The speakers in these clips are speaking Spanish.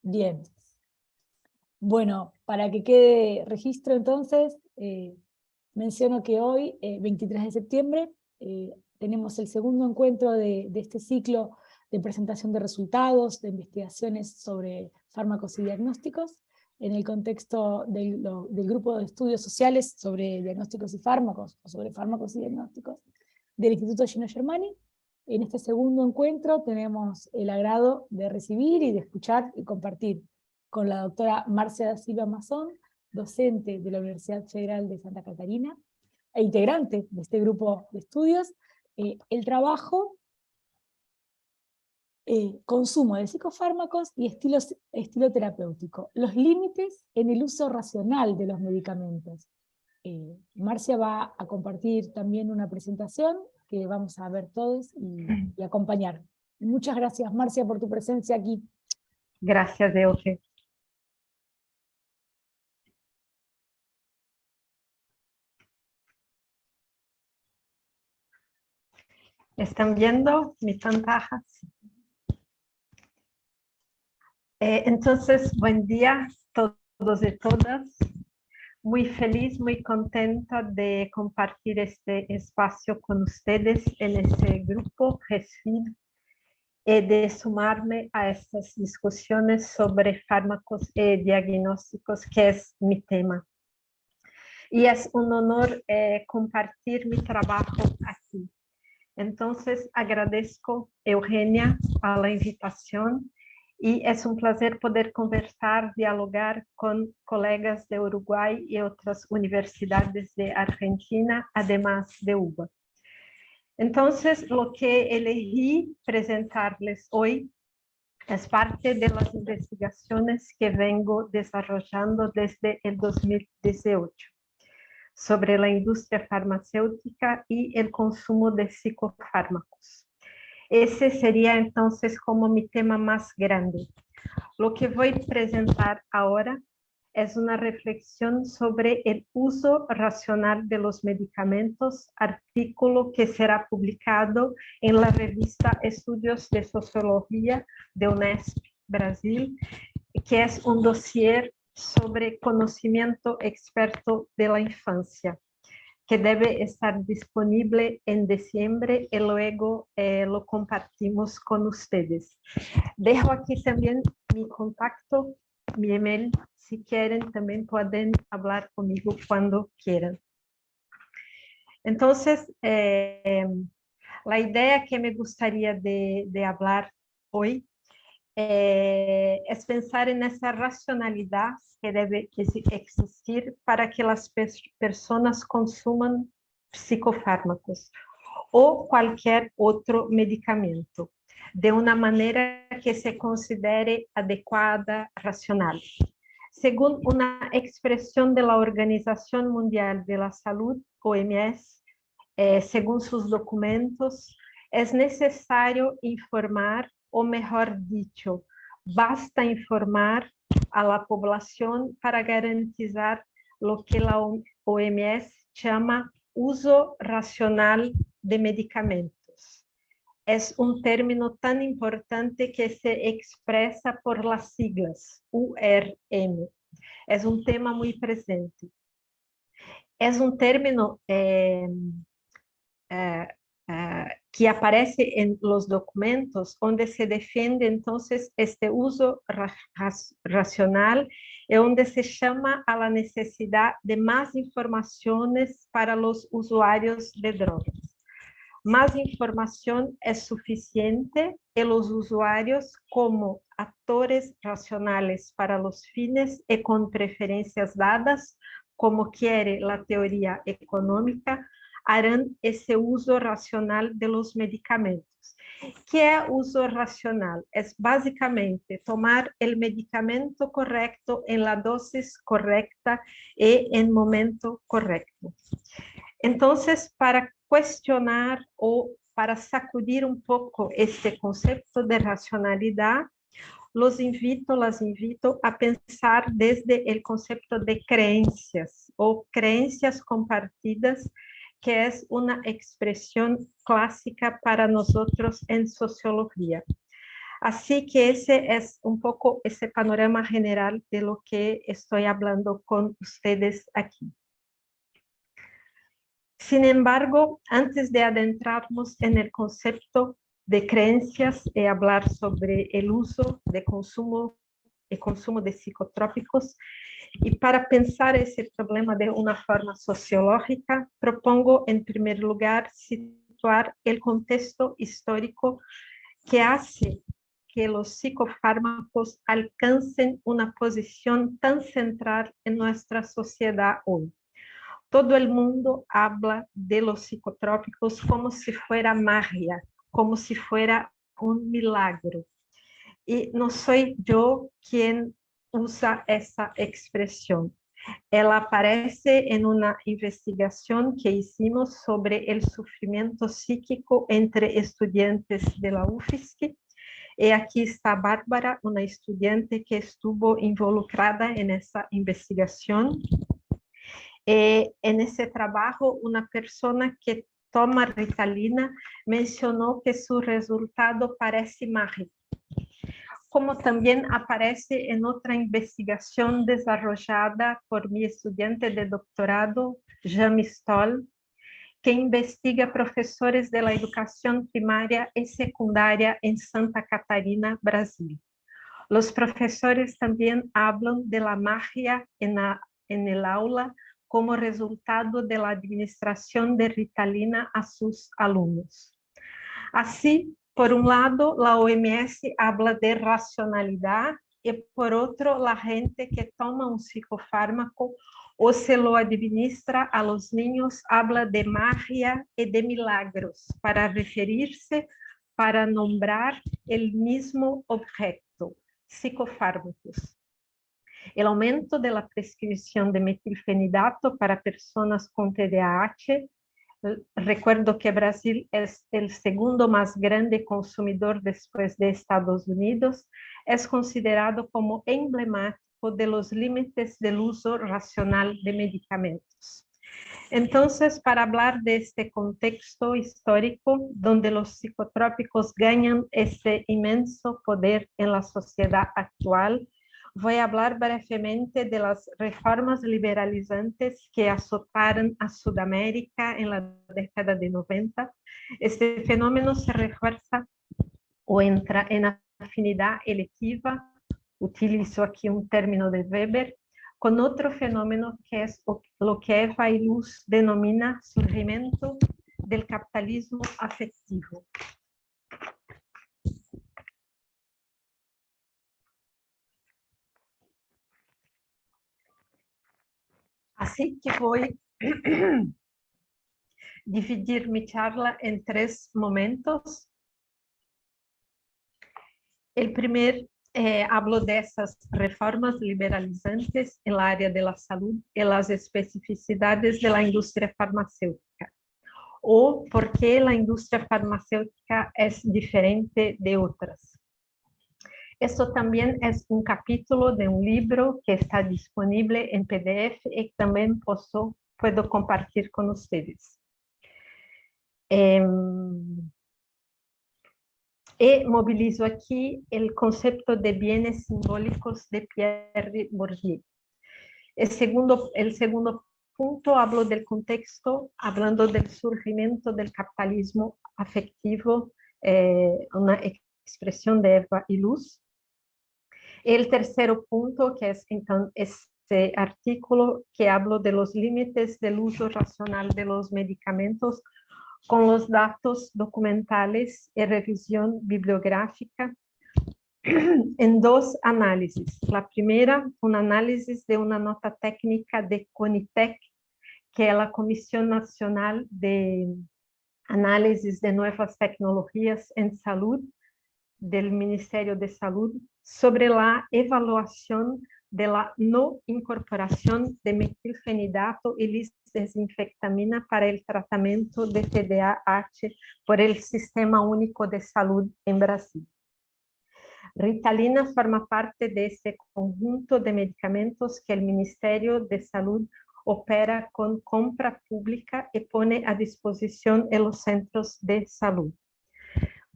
Bien. Bueno, para que quede registro entonces, menciono que hoy, 23 de septiembre, tenemos el segundo encuentro de este ciclo de presentación de resultados, de investigaciones sobre fármacos y diagnósticos, en el contexto del grupo de estudios sociales sobre diagnósticos y fármacos, o sobre fármacos y diagnósticos, del Instituto Gino Germani. En este segundo encuentro tenemos el agrado de recibir y de escuchar y compartir con la doctora Marcia da Silva Mazón, docente de la Universidad Federal de Santa Catarina, e integrante de este grupo de estudios, el trabajo, consumo de psicofármacos y estilo terapéutico, los límites en el uso racional de los medicamentos. Marcia va a compartir también una presentación que vamos a ver todos y acompañar. Muchas gracias, Marcia, por tu presencia aquí. Gracias, Euge. ¿Están viendo mi pantalla? Entonces, buen día a todos y todas. Muy feliz, muy contenta de compartir este espacio con ustedes en este grupo GESFID y de sumarme a estas discusiones sobre fármacos y diagnósticos, que es mi tema. Y es un honor compartir mi trabajo aquí. Entonces, agradezco, Eugenia, a la invitación y es un placer poder conversar, dialogar con colegas de Uruguay y otras universidades de Argentina, además de UBA. Entonces, lo que elegí presentarles hoy es parte de las investigaciones que vengo desarrollando desde el 2018 sobre la industria farmacéutica y el consumo de psicofármacos. Ese sería entonces como mi tema más grande. Lo que voy a presentar ahora es una reflexión sobre el uso racional de los medicamentos, artículo que será publicado en la revista Estudios de Sociología de UNESP Brasil, que es un dossier sobre conocimiento experto de la infancia, que debe estar disponible en diciembre y luego lo compartimos con ustedes. Dejo aquí también mi contacto, mi email, si quieren también pueden hablar conmigo cuando quieran. Entonces, la idea que me gustaría de hablar hoy es pensar en esa racionalidad que debe existir para que las personas consuman psicofármacos o cualquier otro medicamento de una manera que se considere adecuada, racional. Según una expresión de la Organización Mundial de la Salud, OMS, según sus documentos, es necesario informar, o mejor dicho, basta informar a la población para garantizar lo que la OMS llama uso racional de medicamentos. Es un término tan importante que se expresa por las siglas URM. Es un tema muy presente. Es un término que aparece en los documentos donde se defiende entonces este uso racional y donde se llama a la necesidad de más informaciones para los usuarios de drogas. Más información es suficiente y los usuarios como actores racionales para los fines y con preferencias dadas, como quiere la teoría económica, harán ese uso racional de los medicamentos. ¿Qué es uso racional? Es básicamente tomar el medicamento correcto en la dosis correcta y en momento correcto. Entonces, para cuestionar o para sacudir un poco este concepto de racionalidad, las invito a pensar desde el concepto de creencias o creencias compartidas, que es una expresión clásica para nosotros en sociología. Así que ese es un poco ese panorama general de lo que estoy hablando con ustedes aquí. Sin embargo, antes de adentrarnos en el concepto de creencias y hablar sobre el uso de consumo y consumo de psicotrópicos, y para pensar ese problema de una forma sociológica, propongo en primer lugar situar el contexto histórico que hace que los psicofármacos alcancen una posición tan central en nuestra sociedad hoy. Todo el mundo habla de los psicotrópicos como si fuera magia, como si fuera un milagro. Y no soy yo quien usa esa expresión. Ela aparece en una investigación que hicimos sobre el sufrimiento psíquico entre estudiantes de la UFSC. Y aquí está Bárbara, una estudiante que estuvo involucrada en esa investigación. En ese trabajo, una persona que toma Ritalina mencionó que su resultado parece mágico, como también aparece en otra investigación desarrollada por mi estudiante de doctorado, Jamie Stoll, que investiga profesores de la educación primaria y secundaria en Santa Catarina, Brasil. Los profesores también hablan de la magia en el aula como resultado de la administración de Ritalina a sus alumnos. Así, por un lado, la OMS habla de racionalidad y por otro, la gente que toma un psicofármaco o se lo administra a los niños habla de magia y de milagros para referirse, para nombrar el mismo objeto, psicofármacos. El aumento de la prescripción de metilfenidato para personas con TDAH. Recuerdo que Brasil es el segundo más grande consumidor después de Estados Unidos. Es considerado como emblemático de los límites del uso racional de medicamentos. Entonces, para hablar de este contexto histórico donde los psicotrópicos ganan este inmenso poder en la sociedad actual, voy a hablar brevemente de las reformas liberalizantes que azotaron a Sudamérica en la década de 90. Este fenómeno se refuerza o entra en afinidad electiva, utilizo aquí un término de Weber, con otro fenómeno que es lo que Eva Illouz denomina surgimiento del capitalismo afectivo. Así que voy a dividir mi charla en 3 momentos. El primer, hablo de esas reformas liberalizantes en el área de la salud y las especificidades de la industria farmacéutica, o por qué la industria farmacéutica es diferente de otras. Esto también es un capítulo de un libro que está disponible en PDF y también puedo compartir con ustedes. Y movilizo aquí el concepto de bienes simbólicos de Pierre Bourdieu. El segundo punto, hablo del contexto, hablando del surgimiento del capitalismo afectivo, una expresión de Eva Illouz. El tercer punto, que es este artículo que hablo de los límites del uso racional de los medicamentos con los datos documentales y revisión bibliográfica en 2 análisis. La primera, un análisis de una nota técnica de CONITEC, que es la Comisión Nacional de Análisis de Nuevas Tecnologías en Salud del Ministerio de Salud, sobre la evaluación de la no incorporación de metilfenidato y lisdesinfectamina para el tratamiento de TDAH por el Sistema Único de Salud en Brasil. Ritalina forma parte de este conjunto de medicamentos que el Ministerio de Salud opera con compra pública y pone a disposición en los centros de salud.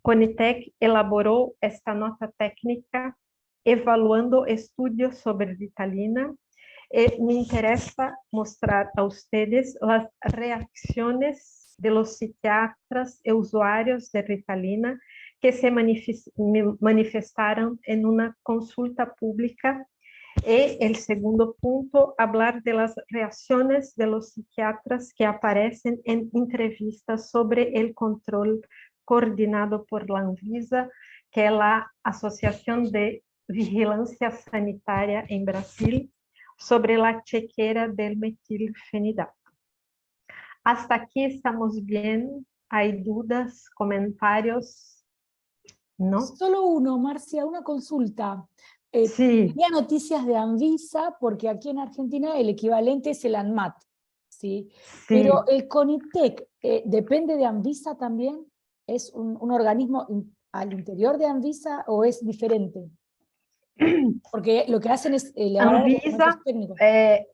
Conitec elaborou esta nota técnica evaluando estudios sobre Ritalina. Me interesa mostrar a ustedes las reacciones de los psiquiatras y usuarios de Ritalina que se manifestaron en una consulta pública. Y el segundo punto, hablar de las reacciones de los psiquiatras que aparecen en entrevistas sobre el control coordinado por la Anvisa, que es la Asociación de Vigilancia Sanitaria en Brasil, sobre la chequera del metilfenidato. Hasta aquí estamos bien. ¿Hay dudas, comentarios? ¿No? Solo uno, Marcia, una consulta. Sí. Había noticias de Anvisa, porque aquí en Argentina el equivalente es el ANMAT, ¿sí? Sí. Pero el CONITEC, ¿depende de Anvisa también? ¿Es un organismo al interior de Anvisa o es diferente? Porque lo que hacen es elaborar documentos técnicos.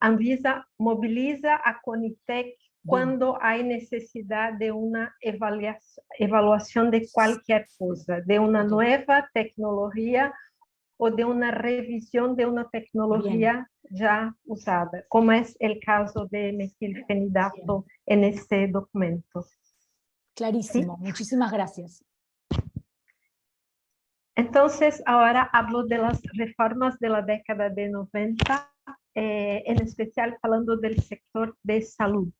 Anvisa moviliza a CONITEC Bien. cuando hay necesidad de una evaluación de cualquier cosa, de una nueva tecnología o de una revisión de una tecnología ya usada, como es el caso de metilfenidato en este documento. Clarísimo, ¿sí? Muchísimas gracias. Entonces, ahora hablo de las reformas de la década de 90, en especial hablando del sector de salud.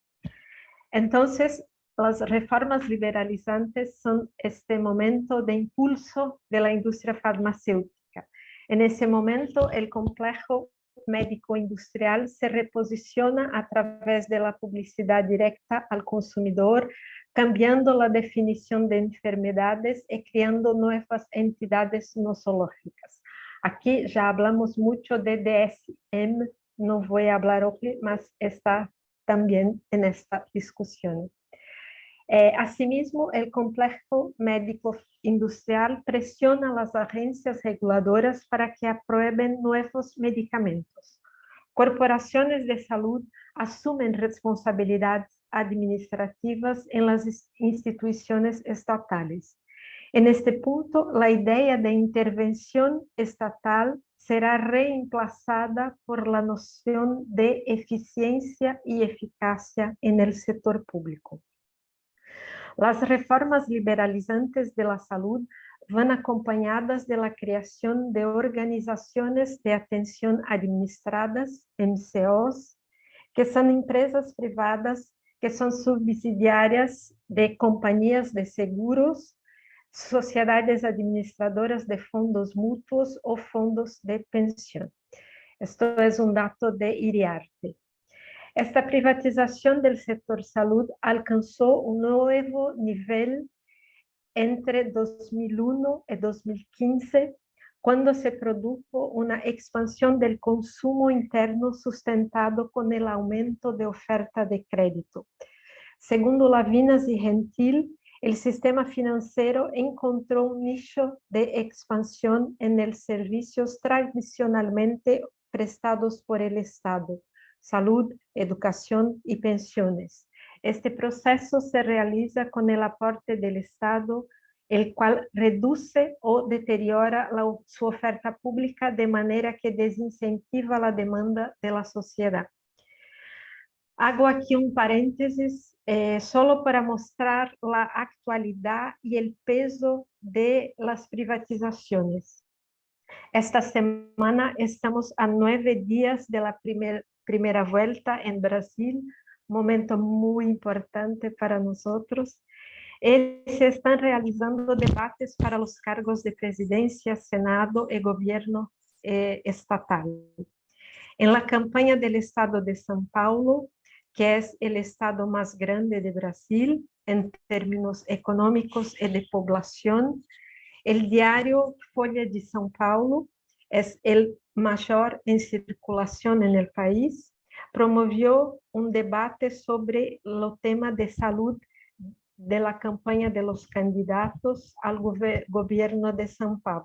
Entonces, las reformas liberalizantes son este momento de impulso de la industria farmacéutica. En ese momento, el complejo médico-industrial se reposiciona a través de la publicidad directa al consumidor, cambiando la definición de enfermedades y creando nuevas entidades nosológicas. Aquí ya hablamos mucho de DSM, no voy a hablar hoy, mas está también en esta discusión. Asimismo, el complejo médico industrial presiona a las agencias reguladoras para que aprueben nuevos medicamentos. Corporaciones de salud asumen responsabilidades administrativas en las instituciones estatales. En este punto, la idea de intervención estatal será reemplazada por la noción de eficiencia y eficacia en el sector público. Las reformas liberalizantes de la salud van acompañadas de la creación de organizaciones de atención administradas, MCOs, que son empresas privadas que son subsidiarias de compañías de seguros, sociedades administradoras de fondos mutuos o fondos de pensión. Esto es un dato de Iriarte. Esta privatización del sector salud alcanzó un nuevo nivel entre 2001 y 2015, cuando se produjo una expansión del consumo interno sustentado con el aumento de oferta de crédito. Según Lavinas y Gentil, el sistema financiero encontró un nicho de expansión en los servicios tradicionalmente prestados por el Estado: salud, educación y pensiones. Este proceso se realiza con el aporte del Estado, el cual reduce o deteriora su oferta pública de manera que desincentiva la demanda de la sociedad. Hago aquí un paréntesis solo para mostrar la actualidad y el peso de las privatizaciones. Esta semana estamos a 9 días de la primera vuelta en Brasil, momento muy importante para nosotros. Se están realizando debates para los cargos de presidencia, Senado y gobierno estatal. En la campaña del estado de São Paulo, que es el estado más grande de Brasil en términos económicos y de población, el diario Folha de São Paulo es el mayor en circulación en el país. Promovió un debate sobre el tema de salud de la campaña de los candidatos al gobierno de São Paulo.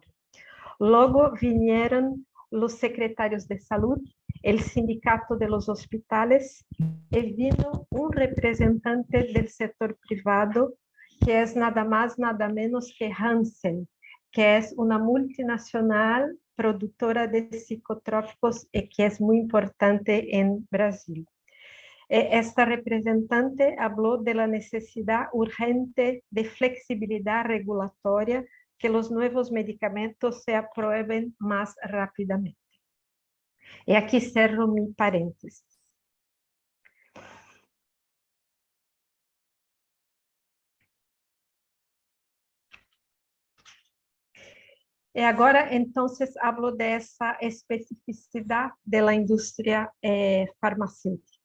Luego vinieron los secretarios de salud, el sindicato de los hospitales, y vino un representante del sector privado que es nada más, nada menos que Hansen, que es una multinacional productora de psicotrópicos y que es muy importante en Brasil. Esta representante habló de la necesidad urgente de flexibilidad regulatoria, que los nuevos medicamentos se aprueben más rápidamente. Y aquí cierro mi paréntesis. E agora, então, hablo dessa especificidade da indústria farmacêutica.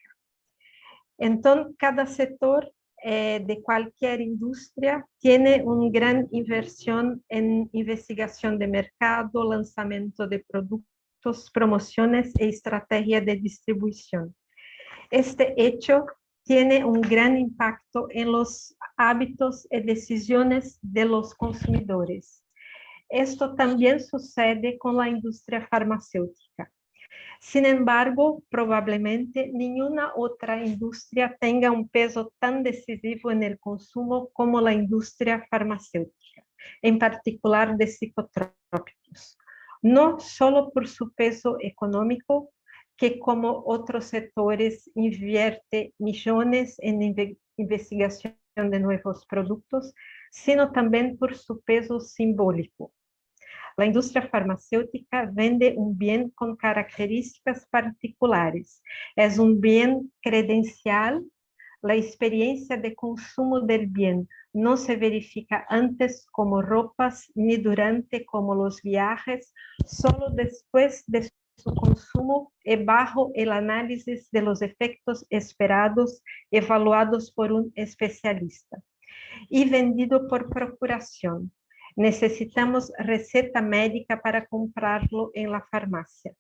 Então, cada setor de qualquer indústria tem uma grande inversión em investigação de mercado, lançamento de produtos, promoções e estratégia de distribuição. Este hecho tiene un gran impacto en los hábitos y decisiones de los consumidores. Esto también sucede con la industria farmacéutica. Sin embargo, probablemente ninguna otra industria tenga un peso tan decisivo en el consumo como la industria farmacéutica, en particular de psicotrópicos. No solo por su peso económico, que como otros sectores invierte millones en investigación de nuevos productos, sino también por su peso simbólico. La industria farmacéutica vende un bien con características particulares. Es un bien credencial. La experiencia de consumo del bien no se verifica antes como ropas ni durante como los viajes, solo después de su consumo y bajo el análisis de los efectos esperados evaluados por un especialista y vendido por procuración. Necesitamos receta médica para comprarlo en la farmacia.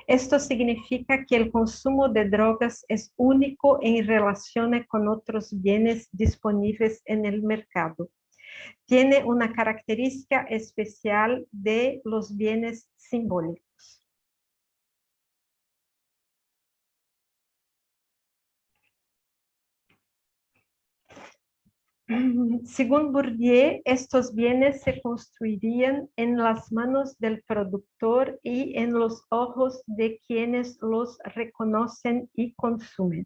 Esto significa que el consumo de drogas es único en relación con otros bienes disponibles en el mercado. Tiene una característica especial de los bienes simbólicos. Según Bourdieu, estos bienes se construirían en las manos del productor y en los ojos de quienes los reconocen y consumen.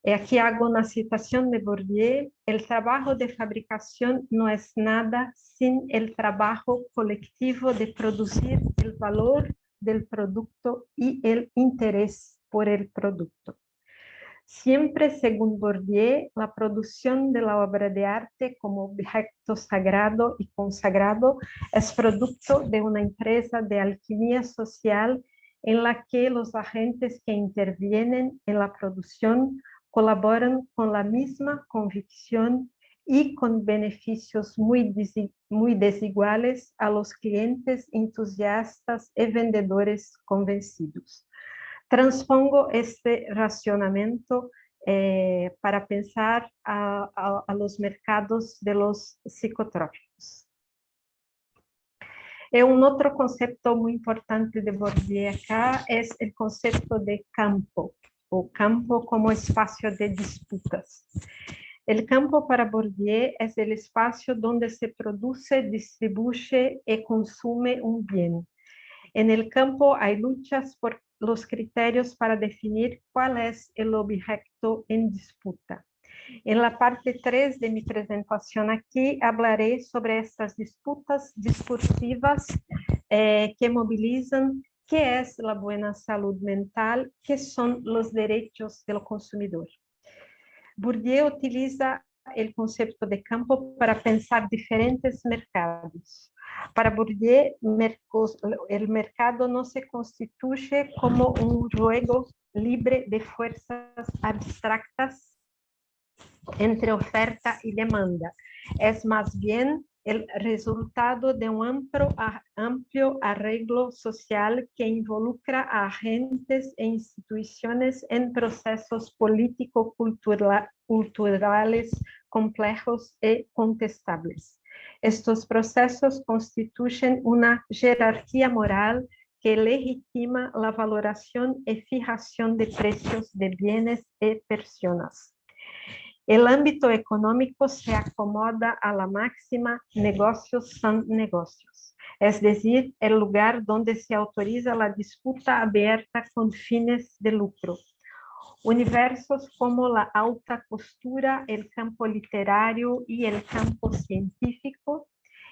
Y aquí hago una citación de Bourdieu: el trabajo de fabricación no es nada sin el trabajo colectivo de producir el valor del producto y el interés por el producto. Siempre, según Bourdieu, la producción de la obra de arte como objeto sagrado y consagrado es producto de una empresa de alquimia social en la que los agentes que intervienen en la producción colaboran con la misma convicción y con beneficios muy desiguales a los clientes entusiastas y vendedores convencidos. Transpongo este racionamiento para pensar a los mercados de los psicotrópicos. Un otro concepto muy importante de Bourdieu acá es el concepto de campo, o campo como espacio de disputas. El campo para Bourdieu es el espacio donde se produce, distribuye y consume un bien. En el campo hay luchas por los criterios para definir cuál es el objeto en disputa. En la parte 3 de mi presentación aquí hablaré sobre estas disputas discursivas que movilizan qué es la buena salud mental, qué son los derechos del consumidor. Bourdieu utiliza el concepto de campo para pensar diferentes mercados. Para Bourdieu, el mercado no se constituye como un juego libre de fuerzas abstractas entre oferta y demanda. Es más bien el resultado de un amplio arreglo social que involucra a agentes e instituciones en procesos político-culturales complejos y contestables. Estos procesos constituyen una jerarquía moral que legitima la valoración y fijación de precios de bienes y personas. El ámbito económico se acomoda a la máxima negocios son negocios, es decir, el lugar donde se autoriza la disputa abierta con fines de lucro. Universos como la alta costura, el campo literario y el campo científico,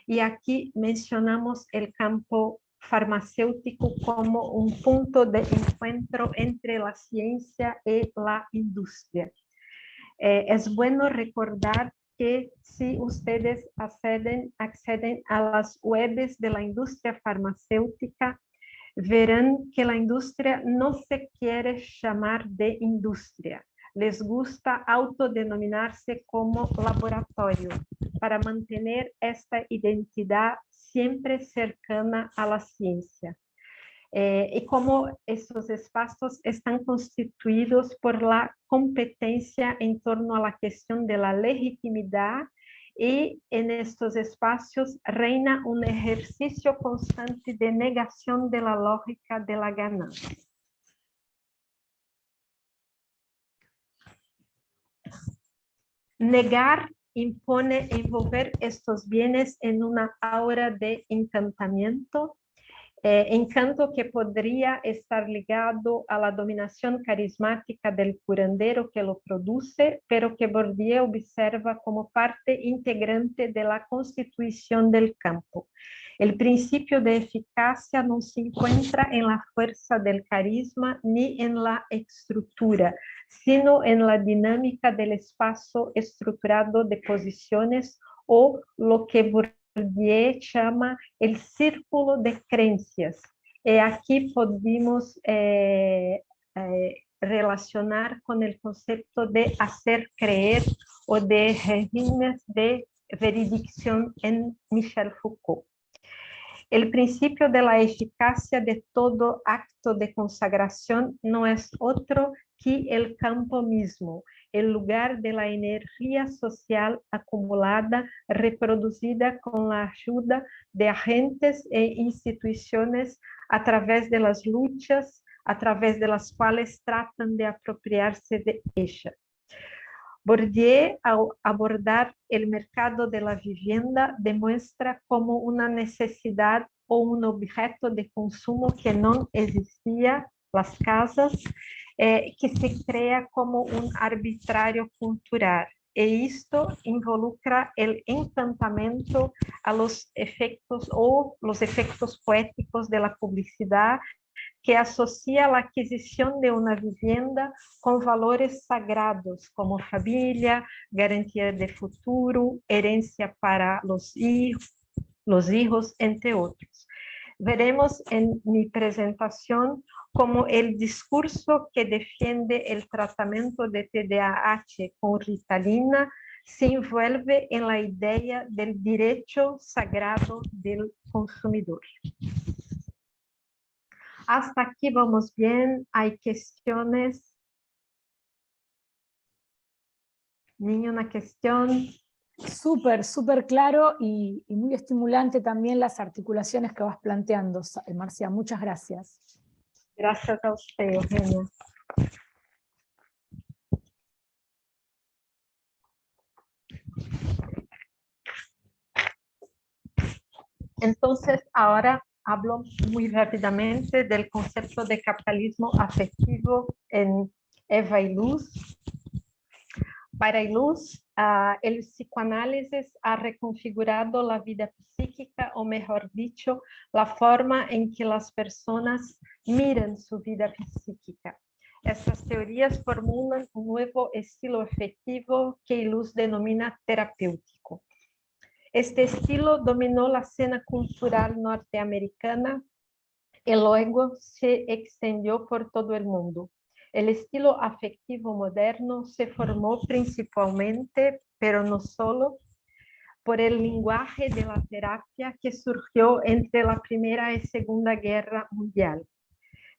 y aquí mencionamos el campo farmacéutico como un punto de encuentro entre la ciencia y la industria. Es bueno recordar que si ustedes acceden a las webs de la industria farmacéutica, verán que la industria no se quiere llamar de industria. Les gusta autodenominarse como laboratorio para mantener esta identidad siempre cercana a la ciencia. Y como estos espacios están constituidos por la competencia en torno a la cuestión de la legitimidad, y en estos espacios reina un ejercicio constante de negación de la lógica de la ganancia. Negar impone envolver estos bienes en una aura de encantamiento, encanto que podría estar ligado a la dominación carismática del curandero que lo produce, pero que Bourdieu observa como parte integrante de la constitución del campo. El principio de eficacia no se encuentra en la fuerza del carisma ni en la estructura, sino en la dinámica del espacio estructurado de posiciones, o lo que Bourdieu llama el círculo de creencias. Aquí podemos relacionar con el concepto de hacer creer o de regímenes de veredicción en Michel Foucault. El principio de la eficacia de todo acto de consagración no es otro que el campo mismo, el lugar de la energía social acumulada, reproducida con la ayuda de agentes e instituciones a través de las luchas, a través de las cuales tratan de apropiarse de ella. Bourdieu, al abordar el mercado de la vivienda, demuestra como una necesidad o un objeto de consumo que no existía, las casas, que se crea como un arbitrario cultural. Esto involucra el encantamiento a los efectos o los efectos poéticos de la publicidad, que asocia la adquisición de una vivienda con valores sagrados como familia, garantía de futuro, herencia para los hijos, entre otros. Veremos en mi presentación cómo el discurso que defiende el tratamiento de TDAH con Ritalina se envuelve en la idea del derecho sagrado del consumidor. Hasta aquí vamos bien. ¿Hay cuestiones? ¿Niño, una cuestión? Súper, súper claro y muy estimulante también las articulaciones que vas planteando, Marcia. Muchas gracias. Gracias a usted, Eugenia. Entonces, ahora hablo muy rápidamente del concepto de capitalismo afectivo en Eva Illouz. Para Illouz, el psicoanálisis ha reconfigurado la vida psíquica, o mejor dicho, la forma en que las personas miran su vida psíquica. Estas teorías formulan un nuevo estilo afectivo que Illouz denomina terapéutico. Este estilo dominó la escena cultural norteamericana y luego se extendió por todo el mundo. El estilo afectivo moderno se formó principalmente, pero no solo, por el lenguaje de la terapia que surgió entre la Primera y Segunda Guerra Mundial.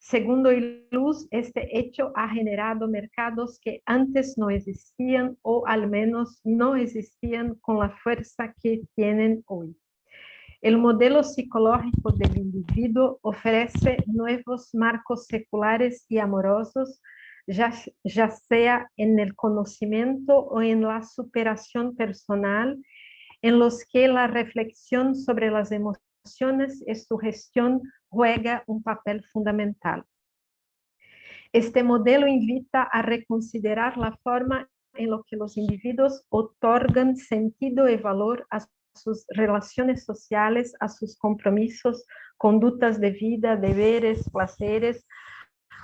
Según Illouz, este hecho ha generado mercados que antes no existían, o al menos no existían con la fuerza que tienen hoy. El modelo psicológico del individuo ofrece nuevos marcos seculares y amorosos, ya sea en el conocimiento o en la superación personal, en los que la reflexión sobre las emociones y su gestión juega un papel fundamental. Este modelo invita a reconsiderar la forma en la que los individuos otorgan sentido y valor a sus relaciones sociales, a sus compromisos, conductas de vida, deberes, placeres,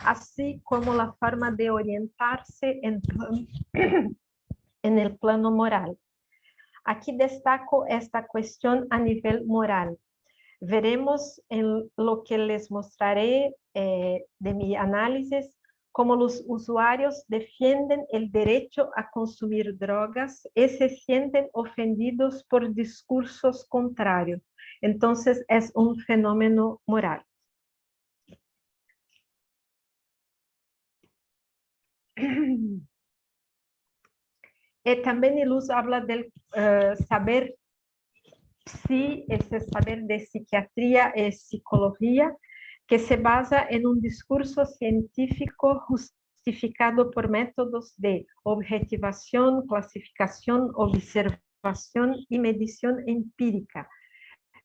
así como la forma de orientarse en el plano moral. Aquí destaco esta cuestión a nivel moral. Veremos en lo que les mostraré de mi análisis cómo los usuarios defienden el derecho a consumir drogas y se sienten ofendidos por discursos contrarios. Entonces es un fenómeno moral. También Iluz habla del saber sí, ese saber de psiquiatría y psicología que se basa en un discurso científico justificado por métodos de objetivación, clasificación, observación y medición empírica.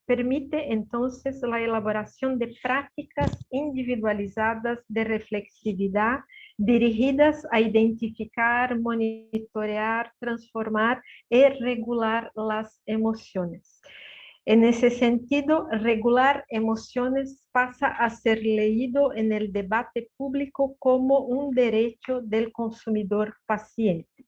Permite entonces la elaboración de prácticas individualizadas de reflexividad dirigidas a identificar, monitorear, transformar y regular las emociones. En ese sentido, regular emociones pasa a ser leído en el debate público como un derecho del consumidor paciente.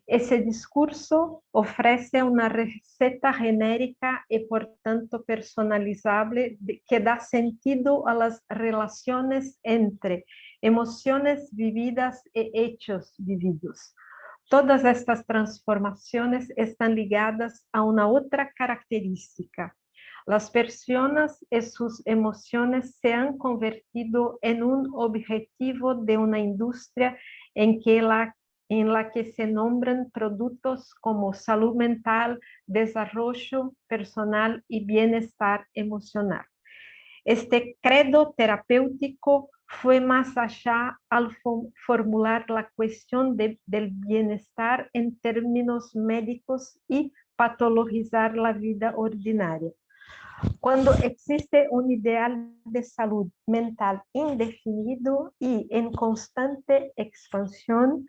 Ese discurso ofrece una receta genérica y por tanto personalizable que da sentido a las relaciones entre emociones vividas y hechos vividos. Todas estas transformaciones están ligadas a una otra característica. Las personas y sus emociones se han convertido en un objetivo de una industria en la que se nombran productos como salud mental, desarrollo personal y bienestar emocional. Este credo terapéutico fue más allá al formular la cuestión del bienestar en términos médicos y patologizar la vida ordinaria. Cuando existe un ideal de salud mental indefinido y en constante expansión,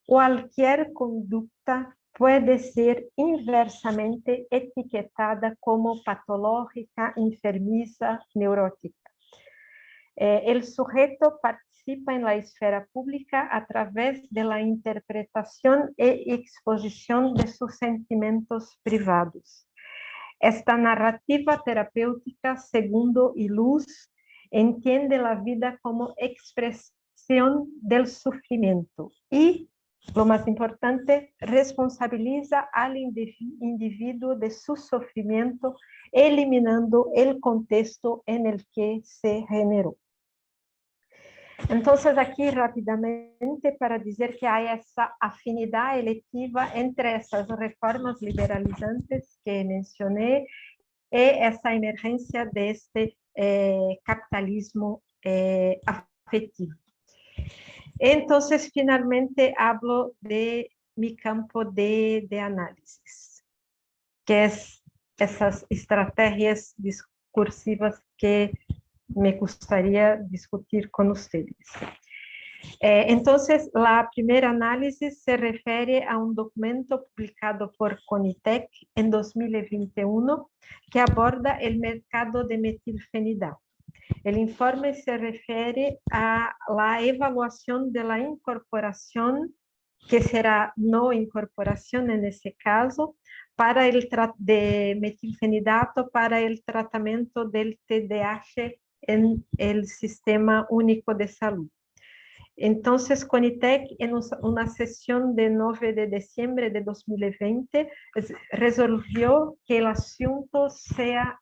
cualquier conducta puede ser inversamente etiquetada como patológica, enfermiza, neurótica. El sujeto participa en la esfera pública a través de la interpretación y exposición de sus sentimientos privados. Esta narrativa terapéutica, segundo Iluz, entiende la vida como expresión del sufrimiento y, lo más importante, responsabiliza al individuo de su sufrimiento, eliminando el contexto en el que se generó. Entonces, aquí rápidamente para decir que hay esa afinidad electiva entre esas reformas liberalizantes que mencioné y esa emergencia de este capitalismo afectivo. Entonces, finalmente hablo de mi campo de análisis, que es esas estrategias discursivas que me gustaría discutir con ustedes. Entonces, la primera análisis se refiere a un documento publicado por Conitec en 2021 que aborda el mercado de metilfenidato. El informe se refiere a la evaluación de la incorporación, que será no incorporación en ese caso, de metilfenidato para el tratamiento del TDAH en el Sistema Único de Salud. Entonces, Conitec, en una sesión de 9 de diciembre de 2020, resolvió que el asunto sea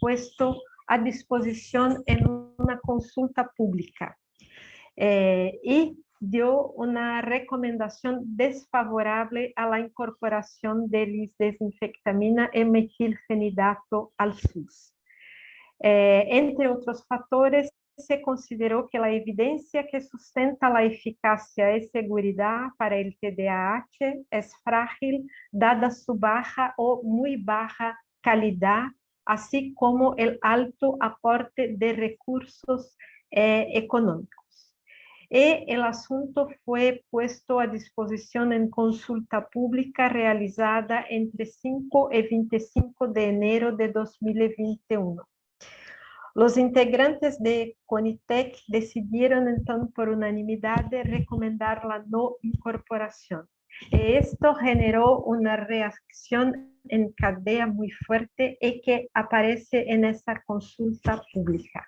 puesto a disposición en una consulta pública y dio una recomendación desfavorable a la incorporación de lisdesinfectamina y metilfenidato al SUS. Entre otros factores, se consideró que la evidencia que sustenta la eficacia y seguridad para el TDAH es frágil dada su baja o muy baja calidad, así como el alto aporte de recursos económicos. Y el asunto fue puesto a disposición en consulta pública realizada entre 5 y 25 de enero de 2021. Los integrantes de CONITEC decidieron entonces por unanimidad de recomendar la no incorporación. Esto generó una reacción en cadena muy fuerte y que aparece en esta consulta pública.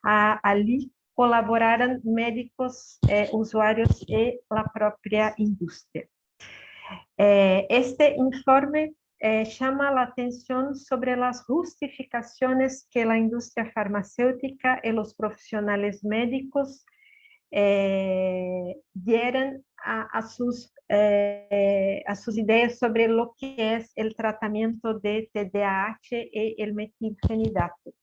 Allí colaboraron médicos, usuarios y la propia industria. Este informe llama la atención sobre las justificaciones que la industria farmacéutica y los profesionales médicos dieron a sus ideas sobre lo que es el tratamiento de TDAH y el metilfenidato.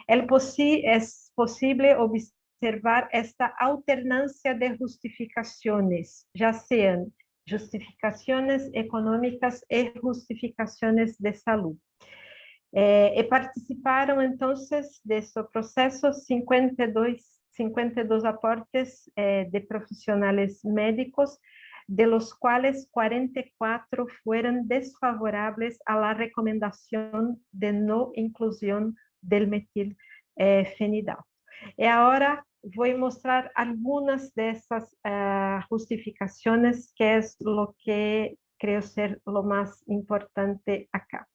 Es posible observar esta alternancia de justificaciones, ya sean justificaciones económicas y justificaciones de salud. Y participaron entonces de este proceso 52 aportes de profesionales médicos, de los cuales 44 fueron desfavorables a la recomendación de no inclusión del metilfenidato. Y ahora voy a mostrar algunas de esas justificaciones, que es lo que creo ser lo más importante acá.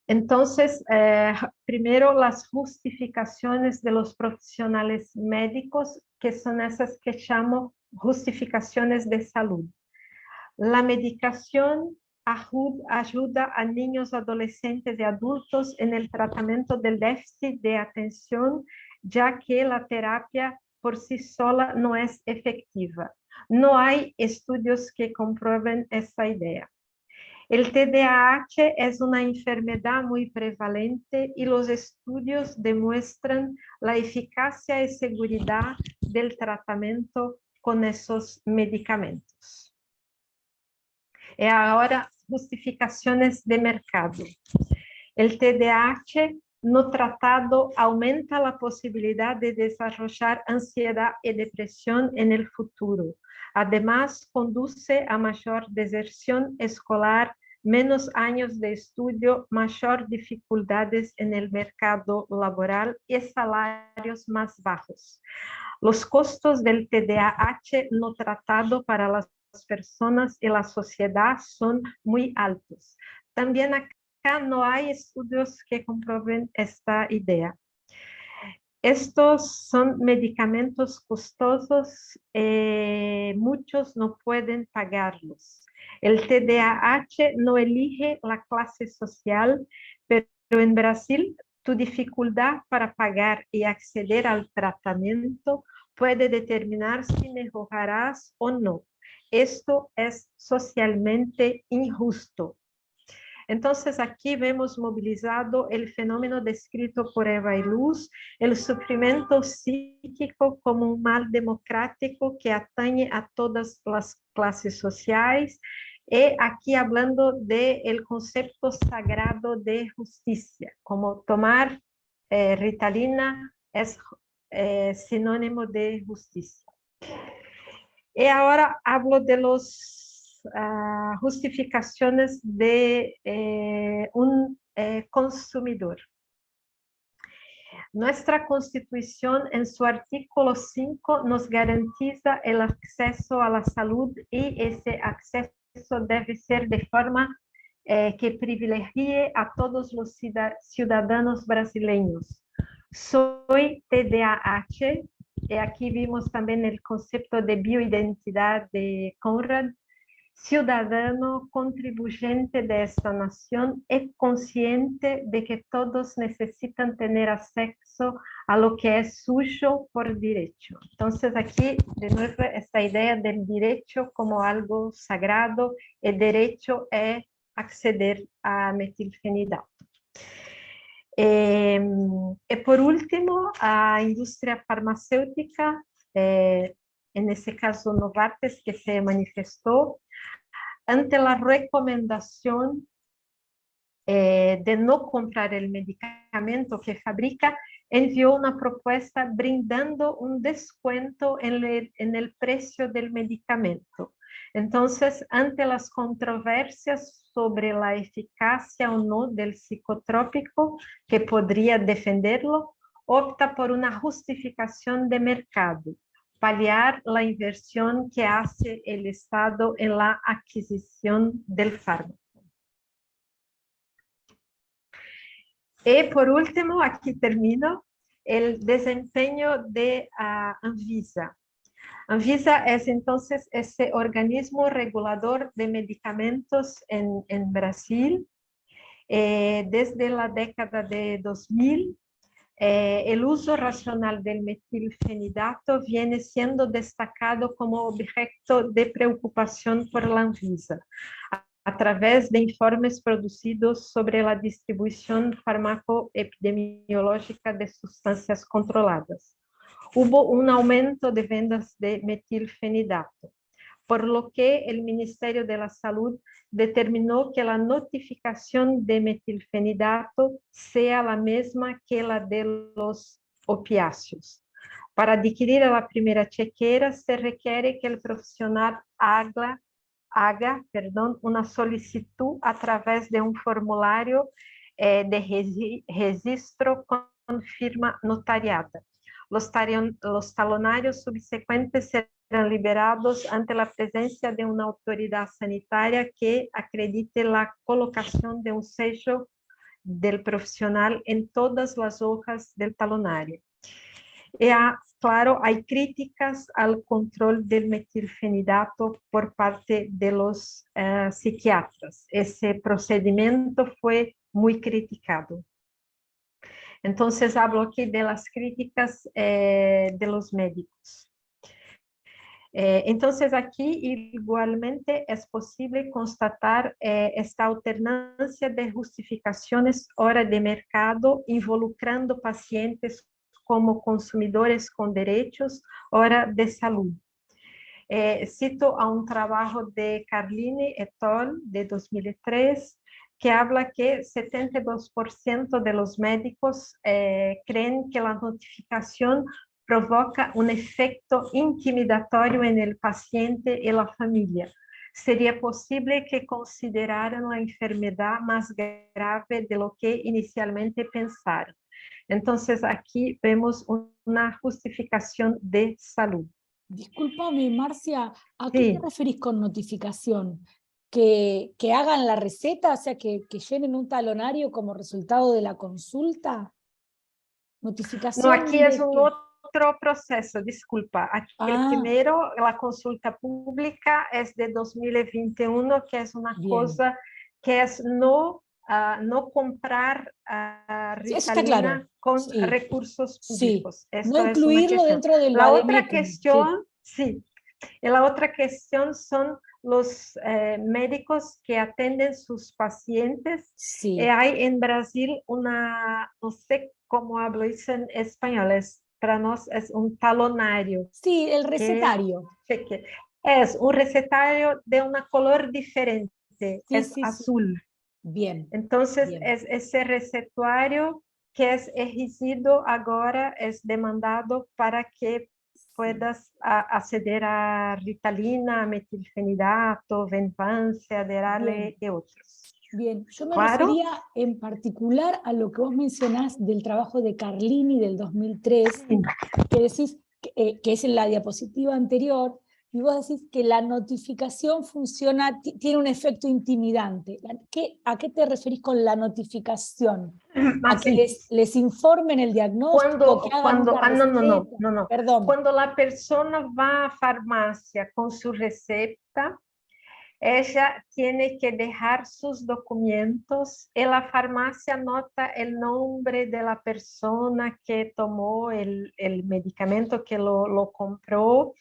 Entonces, primero las justificaciones de los profesionales médicos, que son esas que llamo justificaciones de salud. La medicación ayuda a niños, adolescentes y adultos en el tratamiento del déficit de atención, ya que la terapia por sí sola no es efectiva. No hay estudios que comprueben esta idea. El TDAH es una enfermedad muy prevalente y los estudios demuestran la eficacia y seguridad del tratamiento con esos medicamentos. Y ahora, justificaciones de mercado. El TDAH no tratado aumenta la posibilidad de desarrollar ansiedad y depresión en el futuro. Además, conduce a mayor deserción escolar, menos años de estudio, mayor dificultades en el mercado laboral y salarios más bajos. Los costos del TDAH no tratado para las personas y la sociedad son muy altos. También acá no hay estudios que comprueben esta idea. Estos son medicamentos costosos, muchos no pueden pagarlos. El TDAH no elige la clase social, pero en Brasil tu dificultad para pagar y acceder al tratamiento puede determinar si mejorarás o no. Esto es socialmente injusto. Entonces, aquí vemos movilizado el fenómeno descrito por Eva y Luz, el sufrimiento psíquico como un mal democrático que atañe a todas las clases sociales, y aquí hablando del concepto sagrado de justicia, como tomar Ritalina es sinónimo de justicia. Y ahora hablo de los justificaciones de un consumidor. Nuestra Constitución, en su artículo 5, nos garantiza el acceso a la salud, y ese acceso debe ser de forma que privilegie a todos los ciudadanos brasileños. Soy TDAH, y aquí vimos también el concepto de bioidentidad de Conrad. Ciudadano contribuyente de esta nación, es consciente de que todos necesitan tener acceso a lo que es suyo por derecho. Entonces aquí de nuevo esta idea del derecho como algo sagrado, el derecho es acceder a metilfenidato. por último, a industria farmacéutica, en ese caso Novartis, que se manifestó ante la recomendación de no comprar el medicamento que fabrica, envió una propuesta brindando un descuento en el precio del medicamento. Entonces, ante las controversias sobre la eficacia o no del psicotrópico que podría defenderlo, opta por una justificación de mercado, paliar la inversión que hace el Estado en la adquisición del fármaco. Y por último, aquí termino, el desempeño de Anvisa. Anvisa es entonces ese organismo regulador de medicamentos en Brasil. Desde la década de 2000, el uso racional del metilfenidato viene siendo destacado como objeto de preocupación por la Anvisa, a través de informes producidos sobre la distribución farmacoepidemiológica de sustancias controladas. Hubo un aumento de ventas de metilfenidato, por lo que el Ministerio de la Salud determinó que la notificación de metilfenidato sea la misma que la de los opiáceos. Para adquirir la primera chequera se requiere que el profesional haga una solicitud a través de un formulario de registro con firma notariada. Los talonarios subsecuentes serán liberados ante la presencia de una autoridad sanitaria que acredite la colocación de un sello del profesional en todas las hojas del talonario. Claro, hay críticas al control del metilfenidato por parte de los psiquiatras. Ese procedimiento fue muy criticado. Entonces, hablo aquí de las críticas de los médicos. Entonces, aquí igualmente es posible constatar esta alternancia de justificaciones hora de mercado involucrando pacientes como consumidores con derechos, hora de salud. Cito a un trabajo de Carlini et al. De 2003, que habla que 72% de los médicos creen que la notificación provoca un efecto intimidatorio en el paciente y la familia. Sería posible que consideraran la enfermedad más grave de lo que inicialmente pensaron. Entonces, aquí vemos una justificación de salud. Discúlpame, Marcia, ¿a qué Sí. te referís con notificación? ¿Que hagan la receta, o sea, que llenen un talonario como resultado de la consulta? ¿Notificación No, aquí es de un qué? otro proceso, disculpa. Aquí el primero, la consulta pública es de 2021, que es una bien. cosa que es no comprar Sí, eso está claro. Ritalina con Sí, recursos sí. públicos. No Esto es una incluirlo cuestión. dentro del La otra vademécum. Sí. cuestión, sí. Y la otra cuestión son los médicos que atienden sus pacientes. Sí. Hay en Brasil una, no sé cómo hablo eso en español, para nosotros es un talonario. Sí, el recetario. Es un recetario de un color diferente, Sí, es sí, sí. azul. Bien. Entonces, bien. es ese recetario que es exigido ahora, es demandado para que puedas acceder a Ritalina, metilfenidato, Venvanse, Aderale y otros. Bien, yo me ¿Claro? refería en particular a lo que vos mencionás del trabajo de Carlini del 2003, que decís que es en la diapositiva anterior, y vos decís que la notificación funciona, tiene un efecto intimidante. ¿A qué te referís con la notificación? ¿A que les informen el diagnóstico, que hagan una receta? No. Perdón. Cuando la persona va a farmacia con su receta, ella tiene que dejar sus documentos y la farmacia anota el nombre de la persona que tomó el medicamento, que lo compró.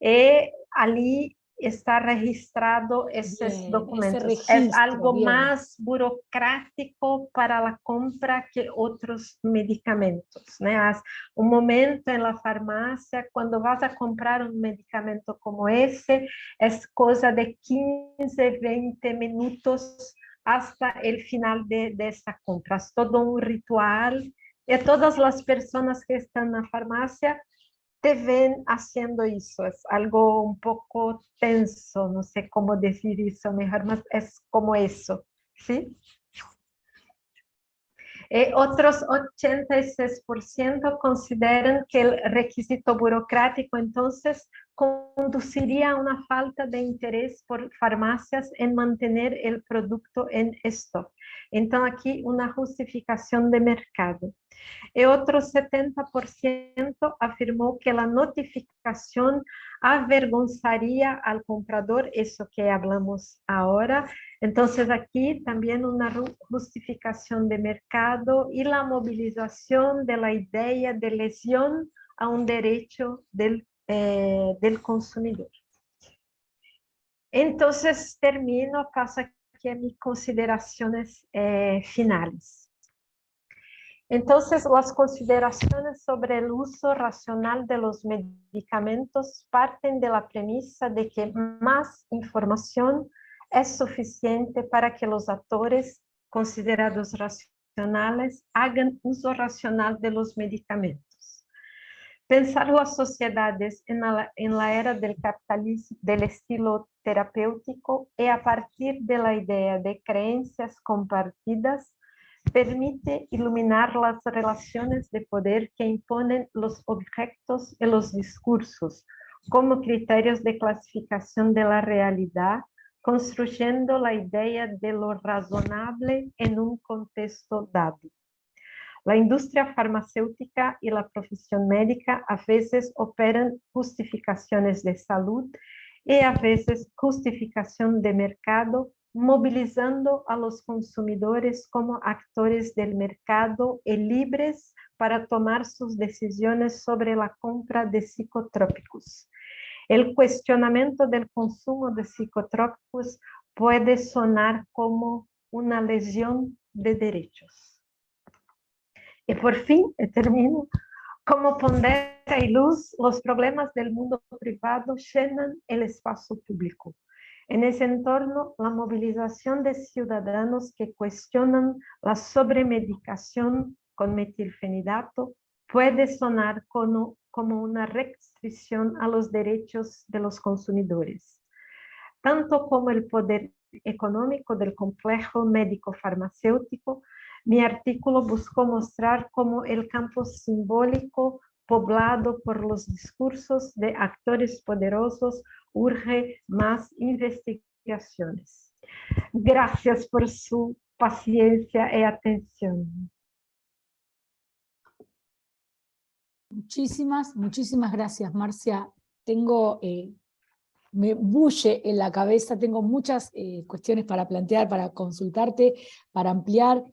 Y allí está registrado esos Bien, ese documentos. registro, Es algo bien. más burocrático para la compra que otros medicamentos, ¿no? Hay un momento en la farmacia, cuando vas a comprar un medicamento como ese, es cosa de 15, 20 minutos hasta el final de esta compra. Es todo un ritual y todas las personas que están en la farmacia te ven haciendo eso. Es algo un poco tenso, no sé cómo decir eso mejor, mas es como eso, ¿sí? Otros 86% consideran que el requisito burocrático entonces conduciría a una falta de interés por farmacias en mantener el producto en stock. Entonces aquí una justificación de mercado. Y otro 70% afirmó que la notificación avergonzaría al comprador, eso que hablamos ahora. Entonces aquí también una justificación de mercado y la movilización de la idea de lesión a un derecho del consumidor. Entonces termino, paso aquí a mis consideraciones finales. Entonces, las consideraciones sobre el uso racional de los medicamentos parten de la premisa de que más información es suficiente para que los actores considerados racionales hagan uso racional de los medicamentos. Pensar las sociedades en la era del capitalismo, del estilo terapéutico, y a partir de la idea de creencias compartidas, permite iluminar las relaciones de poder que imponen los objetos y los discursos como criterios de clasificación de la realidad, construyendo la idea de lo razonable en un contexto dado. La industria farmacéutica y la profesión médica a veces operan justificaciones de salud y a veces justificación de mercado, movilizando a los consumidores como actores del mercado y libres para tomar sus decisiones sobre la compra de psicotrópicos. El cuestionamiento del consumo de psicotrópicos puede sonar como una lesión de derechos. Y por fin, termino, como pondera y luz, los problemas del mundo privado llenan el espacio público. En ese entorno, la movilización de ciudadanos que cuestionan la sobremedicación con metilfenidato puede sonar como una restricción a los derechos de los consumidores, tanto como el poder económico del complejo médico-farmacéutico. Mi artículo buscó mostrar cómo el campo simbólico poblado por los discursos de actores poderosos urge más investigaciones. Gracias por su paciencia y atención. Muchísimas gracias, Marcia. Me bulle en la cabeza, tengo muchas cuestiones para plantear, para consultarte, para ampliar.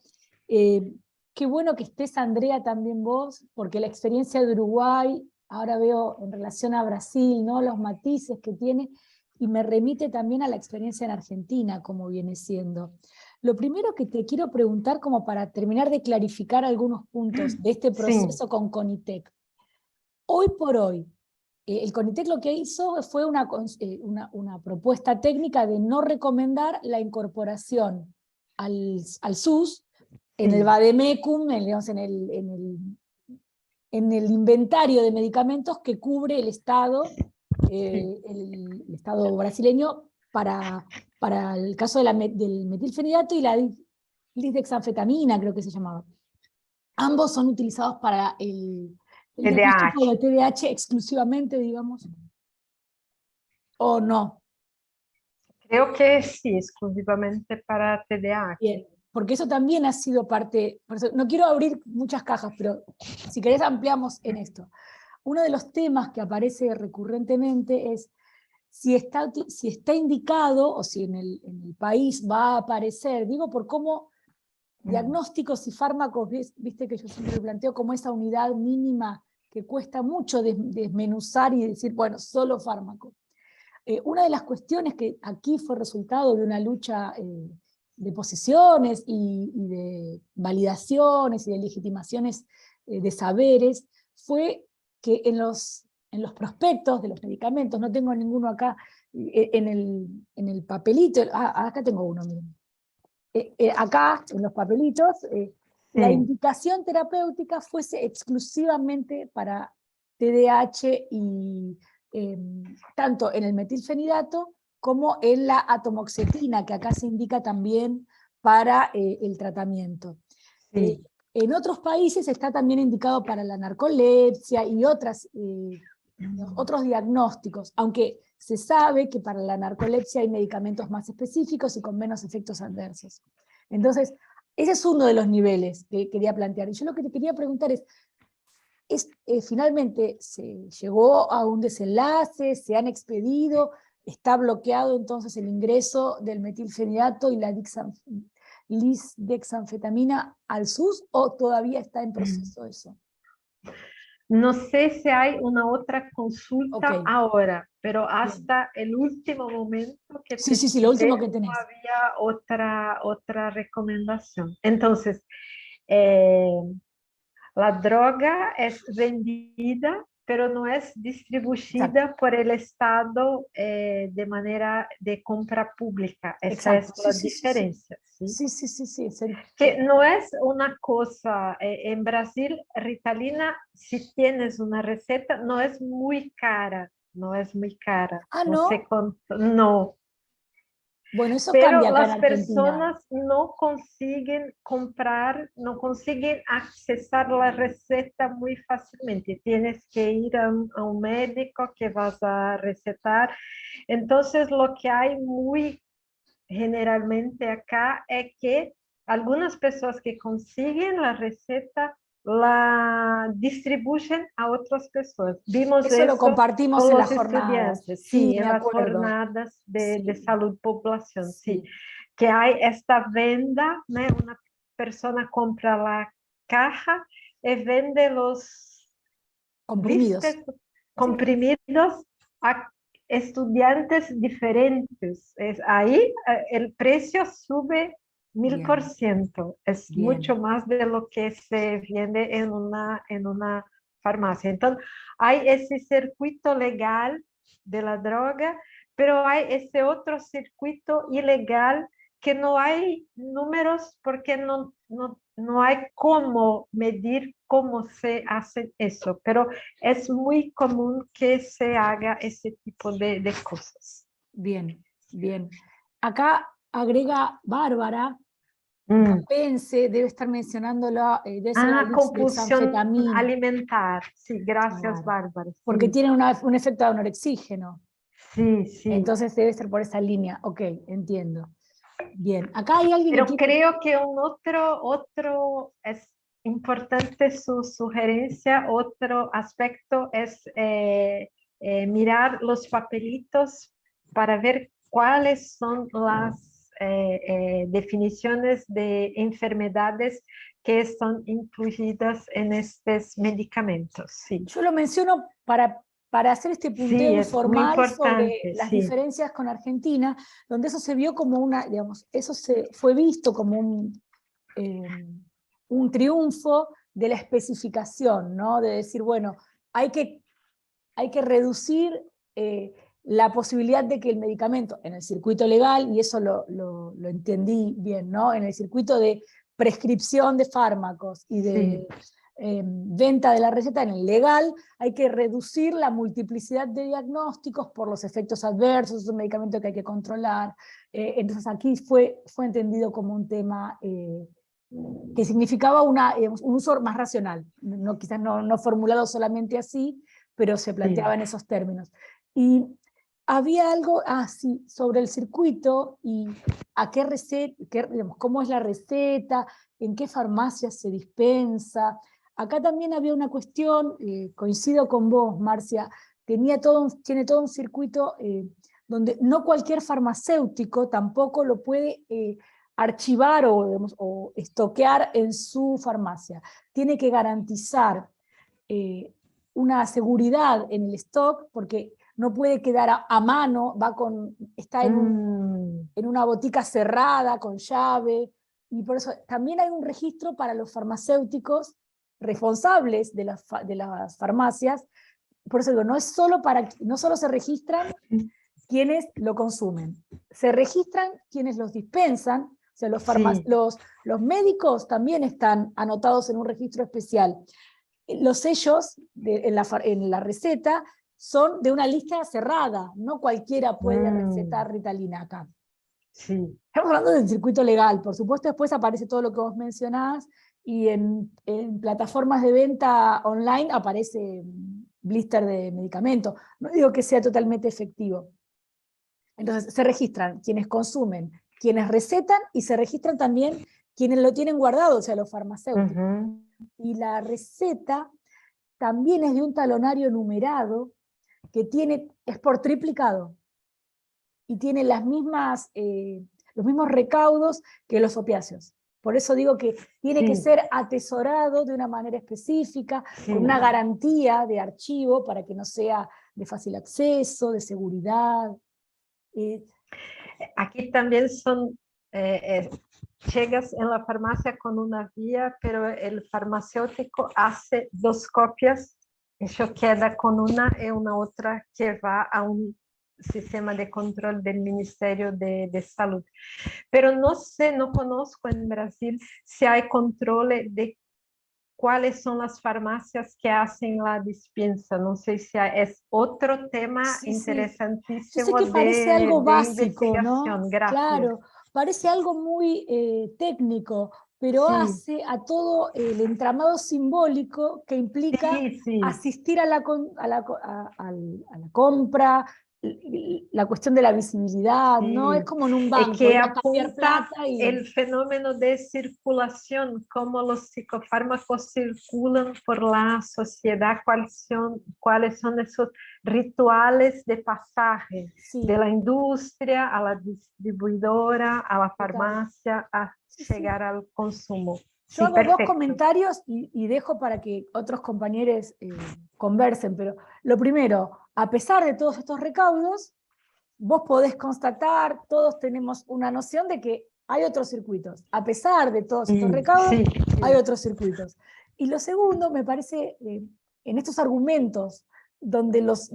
Qué bueno que estés, Andrea, también vos, porque la experiencia de Uruguay, ahora veo en relación a Brasil, ¿no? Los matices que tiene, y me remite también a la experiencia en Argentina, como viene siendo. Lo primero que te quiero preguntar, como para terminar de clarificar algunos puntos de este proceso con CONITEC. Hoy por hoy, el CONITEC lo que hizo fue una propuesta técnica de no recomendar la incorporación al SUS en el vademecum, digamos, en el inventario de medicamentos que cubre el Estado brasileño para el caso del metilfenidato y la lisdexanfetamina, creo que se llamaba. Ambos son utilizados para el diagnóstico de TDAH exclusivamente, digamos, ¿o no? Creo que sí, exclusivamente para TDAH. Bien, porque eso también ha sido parte, por eso no quiero abrir muchas cajas, pero si querés ampliamos en esto. Uno de los temas que aparece recurrentemente es si está indicado, o si en el país va a aparecer, digo por cómo diagnósticos y fármacos, viste que yo siempre lo planteo como esa unidad mínima que cuesta mucho desmenuzar y decir, bueno, solo fármaco. una de las cuestiones que aquí fue resultado de una lucha de posiciones y de validaciones y de legitimaciones de saberes, fue que en los prospectos de los medicamentos, no tengo ninguno acá en el papelito, acá tengo uno, miren. Acá, en los papelitos, la indicación terapéutica fuese exclusivamente para TDAH y tanto en el metilfenidato como en la atomoxetina, que acá se indica también para el tratamiento. Sí. En otros países está también indicado para la narcolepsia y otros diagnósticos, aunque se sabe que para la narcolepsia hay medicamentos más específicos y con menos efectos adversos. Entonces, ese es uno de los niveles que quería plantear. Y yo lo que te quería preguntar finalmente se llegó a un desenlace, se han expedido, está bloqueado entonces el ingreso del metilfenidato y la lisdexanfetamina al SUS, o todavía está en proceso eso? No sé si hay una otra consulta Ok, ahora, pero bien. hasta el último momento que Sí, lo último pesquisé que no tenés. había otra recomendación. Entonces, eh, la droga es vendida, pero no es Exacto. distribuida por el Estado de manera de compra pública. Esa es Exacto, la diferencia, ¿sí? sí. Que no es una cosa, en Brasil, Ritalina, si tienes una receta, no es muy cara, no es muy cara, Ah, no sé ¿no? cuánto, no. Bueno, eso Pero cambia acá en las Argentina. personas no consiguen comprar, no consiguen accesar la receta muy fácilmente. Tienes que ir a un médico que vas a recetar. Entonces, lo que hay muy generalmente acá es que algunas personas que consiguen la receta la distribuyen a otras personas. Vimos Eso lo eso compartimos con en los las jornadas. estudiantes, Sí, sí, me en las acuerdo. jornadas de Sí, salud población, sí, sí. que hay esta venda, ¿no? Una persona compra la caja y vende los Comprimidos. ¿viste? Sí, Comprimidos a estudiantes diferentes. Ahí el precio sube bien, 1000%. Es mucho bien. más de lo que se vende en una farmacia. Entonces, hay ese circuito legal de la droga, pero hay ese otro circuito ilegal que no hay números porque no hay cómo medir cómo se hace eso, pero es muy común que se haga ese tipo de cosas. Bien, bien. Acá agrega Bárbara, Mm. Pense, debe estar mencionándolo, debe ser la Ah, compulsión lisdexanfetamina, alimentar. Sí, gracias, claro, Bárbara. porque Sí, tiene un efecto de anorexígeno, sí, sí. entonces debe ser por esa línea. Ok, entiendo. Bien, acá hay alguien que Pero quiere... creo que un otro es importante su sugerencia, otro aspecto es mirar los papelitos para ver cuáles son las definiciones de enfermedades que están incluidas en estos medicamentos. Sí, Yo lo menciono para hacer este punteo sí, es muy informal sobre importante, las sí, diferencias con Argentina, donde eso se vio como una, digamos, eso se fue visto como un triunfo de la especificación, ¿no? De decir, bueno, hay que, hay que reducir la posibilidad de que el medicamento en el circuito legal, y eso lo entendí bien, ¿no? En el circuito de prescripción de fármacos y sí, de venta de la receta en el legal, hay que reducir la multiplicidad de diagnósticos por los efectos adversos, es un medicamento que hay que controlar. Entonces aquí fue entendido como un tema que significaba digamos, un uso más racional, no, quizás no formulado solamente así, pero se planteaba sí. en esos términos. Y había algo sí, sobre el circuito y a qué receta, digamos, cómo es la receta, en qué farmacias se dispensa. Acá también había una cuestión, coincido con vos, Marcia, tiene todo un circuito donde no cualquier farmacéutico tampoco lo puede archivar o, digamos, o estoquear en su farmacia. Tiene que garantizar una seguridad en el stock, porque no puede quedar a mano, está en una botica cerrada, con llave, y por eso también hay un registro para los farmacéuticos responsables de las farmacias. Por eso digo, no solo se registran quienes lo consumen, se registran quienes los dispensan, o sea, los médicos también están anotados en un registro especial. Los sellos en la receta son de una lista cerrada, no cualquiera puede recetar Ritalina acá. Sí. Estamos hablando del circuito legal, por supuesto después aparece todo lo que vos mencionás, y en plataformas de venta online aparece blister de medicamento. No digo que sea totalmente efectivo. Entonces se registran quienes consumen, quienes recetan, y se registran también quienes lo tienen guardado, o sea, los farmacéuticos. Y la receta también es de un talonario numerado que es por triplicado y tiene los mismos recaudos que los opiáceos. Por eso digo que tiene que ser atesorado de una manera específica, con una garantía de archivo para que no sea de fácil acceso, de seguridad. Aquí también llegas en la farmacia con una guía, pero el farmacéutico hace 2 copias, eso queda con una y una otra que va a un sistema de control del Ministerio de Salud. Pero no sé, no conozco en Brasil si hay control de cuáles son las farmacias que hacen la dispensa. No sé si es otro tema interesantísimo. Yo sé que parece algo básico, ¿no? Gracias. Claro, parece algo muy técnico, pero hace a todo el entramado simbólico que implica asistir a la compra, la cuestión de la visibilidad, ¿no? Es como en un banco, que ir a cambiar plata el fenómeno de circulación, cómo los psicofármacos circulan por la sociedad, cuáles son esos rituales de pasaje de la industria a la distribuidora, a la farmacia, a llegar al consumo. Yo hago 2 comentarios y dejo para que otros compañeros conversen, pero lo primero, a pesar de todos estos recaudos, vos podés constatar, todos tenemos una noción de que hay otros circuitos. A pesar de todos estos recaudos, hay otros circuitos. Y lo segundo, me parece, en estos argumentos, donde los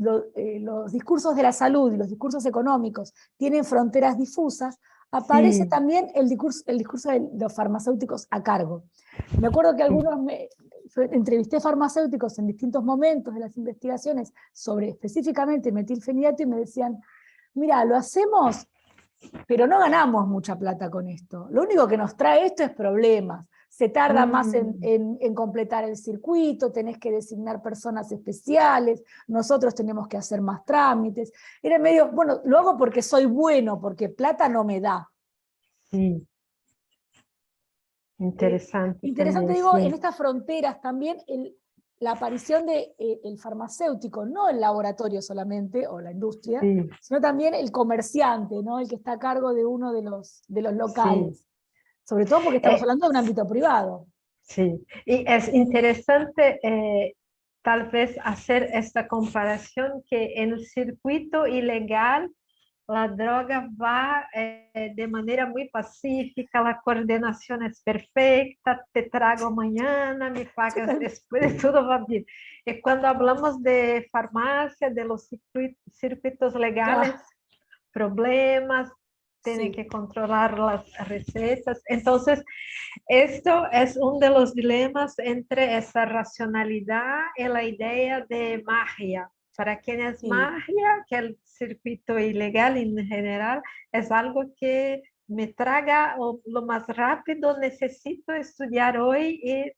discursos de la salud y los discursos económicos tienen fronteras difusas, aparece también el discurso de los farmacéuticos a cargo. Me acuerdo que entrevisté farmacéuticos en distintos momentos de las investigaciones sobre específicamente metilfenidato y me decían, mira, lo hacemos, pero no ganamos mucha plata con esto. Lo único que nos trae esto es problemas. Se tarda más en completar el circuito, tenés que designar personas especiales, nosotros tenemos que hacer más trámites. Era medio, bueno, lo hago porque soy bueno, porque plata no me da. Sí. Interesante. Interesante, también, digo, en estas fronteras también la aparición del farmacéutico, no el laboratorio solamente, o la industria, sino también el comerciante, ¿no? El que está a cargo de uno de los locales. Sobre todo porque estamos hablando de un ámbito privado. Sí, y es interesante tal vez hacer esta comparación que en el circuito ilegal la droga va de manera muy pacífica, la coordinación es perfecta, te trago mañana, me pagas después, todo va bien. Y cuando hablamos de farmacia, de los circuitos legales, problemas, tienen que controlar las recetas. Entonces, esto es uno de los dilemas entre esa racionalidad y la idea de magia. Para quien es magia, que el circuito ilegal en general es algo que me traga lo más rápido, necesito estudiar hoy y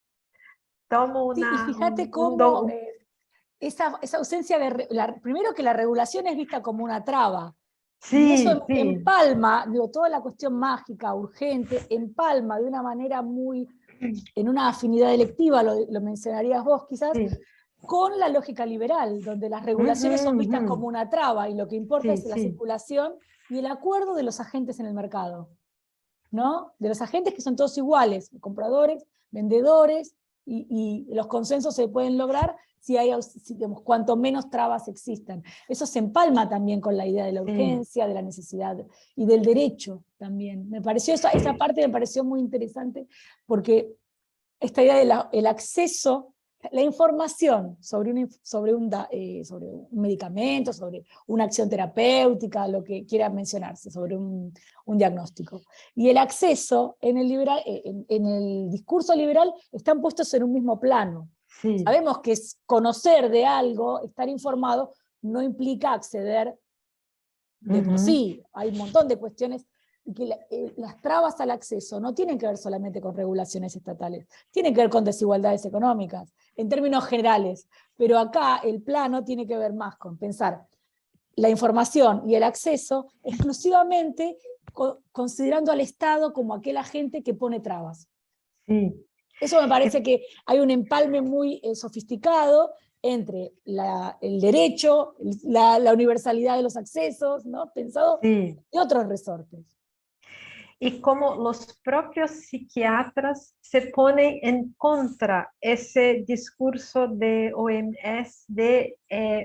tomo una... y fíjate cómo esa ausencia primero que la regulación es vista como una traba. Y eso empalma, digo, toda la cuestión mágica, urgente, empalma de una manera en una afinidad electiva, lo mencionarías vos quizás, con la lógica liberal, donde las regulaciones son vistas como una traba y lo que importa es la circulación y el acuerdo de los agentes en el mercado, ¿no? De los agentes que son todos iguales, compradores, vendedores, y los consensos se pueden lograr si hay, digamos, cuanto menos trabas existan. Eso se empalma también con la idea de la urgencia, de la necesidad y del derecho también. Me pareció esa parte me pareció muy interesante, porque esta idea del acceso, la información sobre un medicamento, sobre una acción terapéutica, lo que quiera mencionarse, sobre un diagnóstico. Y el acceso en el discurso liberal están puestos en un mismo plano. Sí. Sabemos que conocer de algo, estar informado, no implica acceder de por sí. Hay un montón de cuestiones, y que las trabas al acceso no tienen que ver solamente con regulaciones estatales, tienen que ver con desigualdades económicas, en términos generales, pero acá el plano tiene que ver más con pensar la información y el acceso exclusivamente considerando al Estado como aquel agente que pone trabas. Sí. Eso me parece que hay un empalme muy sofisticado entre el derecho, la universalidad de los accesos, ¿no? Pensado Sí. de otros resortes. Y como los propios psiquiatras se ponen en contra ese discurso de OMS de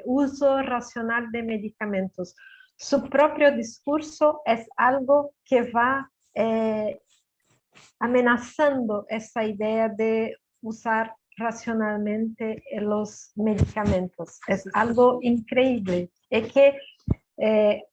uso racional de medicamentos. Su propio discurso es algo que va amenazando esa idea de usar racionalmente los medicamentos. Es algo increíble. Es que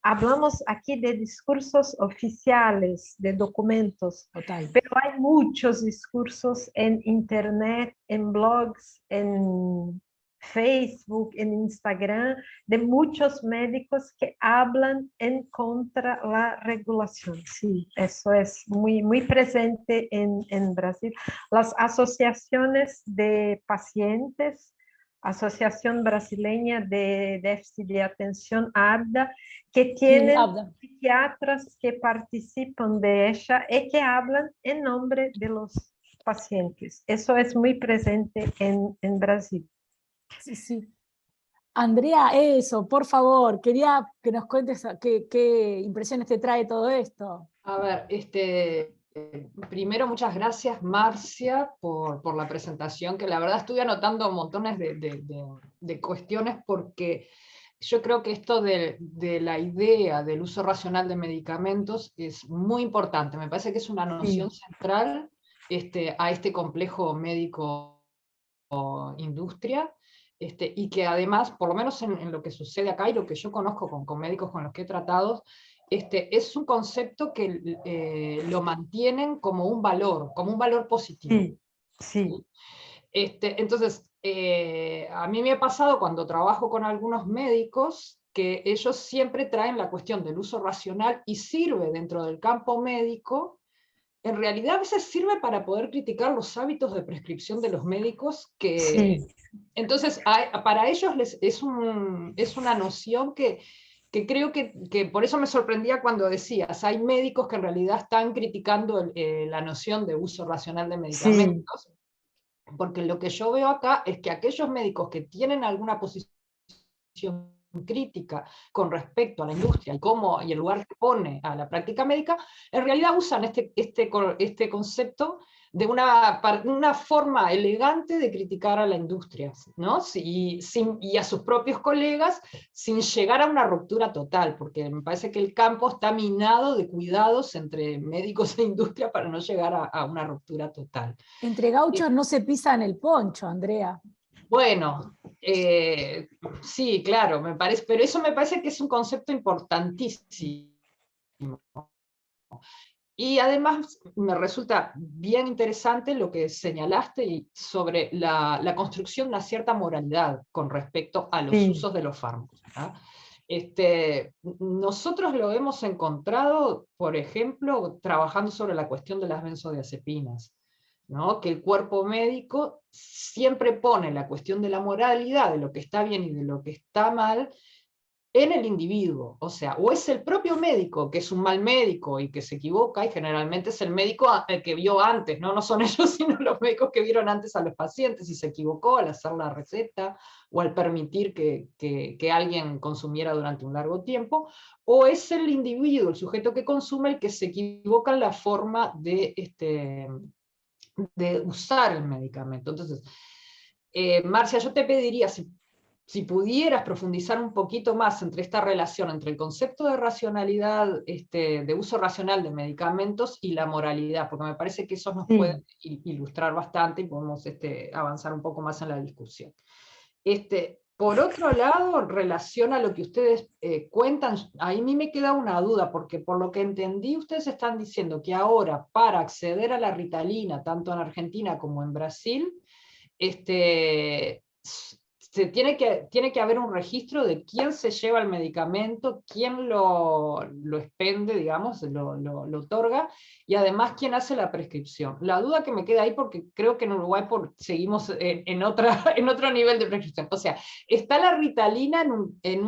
hablamos aquí de discursos oficiales, de documentos, Total. pero hay muchos discursos en internet, en blogs, en Facebook, en Instagram, de muchos médicos que hablan en contra la regulación. Sí, eso es muy, muy presente en Brasil. Las asociaciones de pacientes, Asociación Brasileña de Déficit de Atención, ABDA, que tienen psiquiatras que participan de ella y que hablan en nombre de los pacientes. Eso es muy presente en Brasil. Sí, sí. Andrea, eso, por favor, quería que nos cuentes qué impresiones te trae todo esto. A ver, primero muchas gracias, Marcia, por la presentación, que la verdad estuve anotando montones de cuestiones, porque yo creo que esto de la idea del uso racional de medicamentos es muy importante. Me parece que es una noción central a este complejo médico-industria, y que además, por lo menos en lo que sucede acá y lo que yo conozco con médicos con los que he tratado, es un concepto que lo mantienen como un valor positivo. Sí. Entonces, a mí me ha pasado cuando trabajo con algunos médicos que ellos siempre traen la cuestión del uso racional y sirve dentro del campo médico. En realidad a veces sirve para poder criticar los hábitos de prescripción de los médicos entonces para ellos es una noción que creo que por eso me sorprendía cuando decías, hay médicos que en realidad están criticando la noción de uso racional de medicamentos, porque lo que yo veo acá es que aquellos médicos que tienen alguna posición crítica con respecto a la industria y el lugar que pone a la práctica médica, en realidad usan este concepto de una forma elegante de criticar a la industria, ¿no? Y a sus propios colegas, sin llegar a una ruptura total, porque me parece que el campo está minado de cuidados entre médicos e industria para no llegar a una ruptura total. Entre gauchos no se pisan el poncho, Andrea. Bueno, sí, claro, me parece, pero eso me parece que es un concepto importantísimo. Y además me resulta bien interesante lo que señalaste sobre la construcción de una cierta moralidad con respecto a los usos de los fármacos, ¿no? Nosotros lo hemos encontrado, por ejemplo, trabajando sobre la cuestión de las benzodiazepinas, ¿no? Que el cuerpo médico siempre pone la cuestión de la moralidad, de lo que está bien y de lo que está mal, en el individuo. O sea, o es el propio médico que es un mal médico y que se equivoca, y generalmente es el médico que vio antes, ¿no? No son ellos, sino los médicos que vieron antes a los pacientes y se equivocó al hacer la receta o al permitir que alguien consumiera durante un largo tiempo, o es el individuo, el sujeto que consume, el que se equivoca en la forma de de usar el medicamento. Entonces, Marcia, yo te pediría, si pudieras profundizar un poquito más entre esta relación entre el concepto de racionalidad, de uso racional de medicamentos y la moralidad, porque me parece que eso nos puede ilustrar bastante y podemos avanzar un poco más en la discusión. Por otro lado, en relación a lo que ustedes cuentan, a mí me queda una duda, porque por lo que entendí, ustedes están diciendo que ahora, para acceder a la Ritalina, tanto en Argentina como en Brasil, tiene que haber un registro de quién se lleva el medicamento, quién lo expende, digamos, lo otorga, y además quién hace la prescripción. La duda que me queda ahí, porque creo que en Uruguay seguimos en otro nivel de prescripción. O sea, ¿está la Ritalina en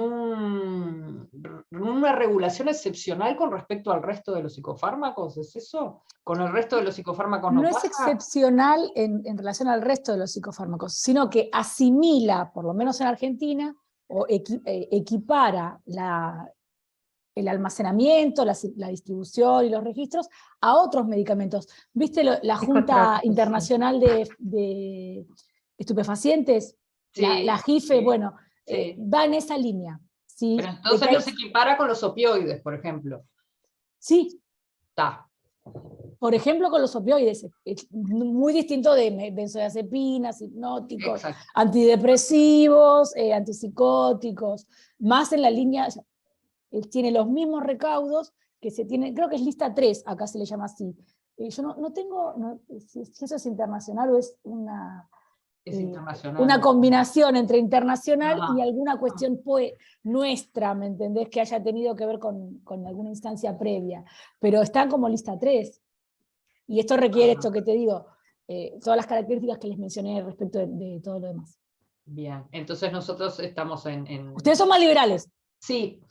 una regulación excepcional con respecto al resto de los psicofármacos? ¿Es eso? ¿Con el resto de los psicofármacos no No es pasa? excepcional en relación al resto de los psicofármacos, sino que asimila, por lo menos en Argentina, o equipara el almacenamiento, la distribución y los registros a otros medicamentos. ¿Viste la Junta Internacional de Estupefacientes? Sí, la JIFE, sí, bueno, sí. va en esa línea. ¿Sí? Pero entonces los equipara con los opioides, por ejemplo. Sí. Está. Por ejemplo, con los opioides, es muy distinto de benzodiazepinas, hipnóticos, Exacto. Antidepresivos, antipsicóticos, más en la línea, tiene los mismos recaudos que se tienen, creo que es lista 3, acá se le llama así. Yo no tengo, si eso es internacional o es una... Es internacional. Una combinación entre internacional Ajá. y alguna cuestión nuestra, ¿me entendés? Que haya tenido que ver con alguna instancia previa. Pero están como lista 3. Y esto requiere esto que te digo, todas las características que les mencioné respecto de todo lo demás. Bien, entonces nosotros estamos en... Ustedes son más liberales. Sí,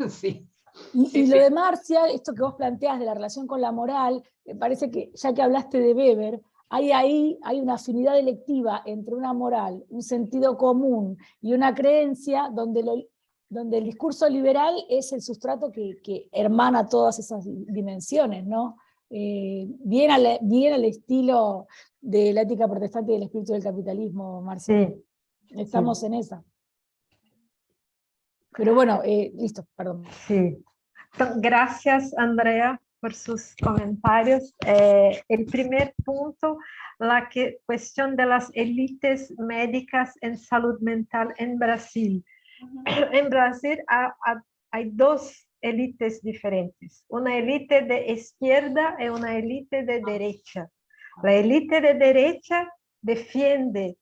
sí. Y lo de Marcia, esto que vos planteás de la relación con la moral, me parece que, ya que hablaste de Weber, hay una afinidad electiva entre una moral, un sentido común y una creencia donde el discurso liberal es el sustrato que hermana todas esas dimensiones, ¿no? Bien al estilo de la ética protestante y del espíritu del capitalismo, Marcia. Sí. Estamos en esa. Pero bueno, listo, perdón. Sí. Gracias, Andrea, por sus comentarios. El primer punto, la cuestión de las élites médicas en salud mental en Brasil. En Brasil hay dos élites diferentes, una élite de izquierda y una élite de derecha. La élite de derecha defiende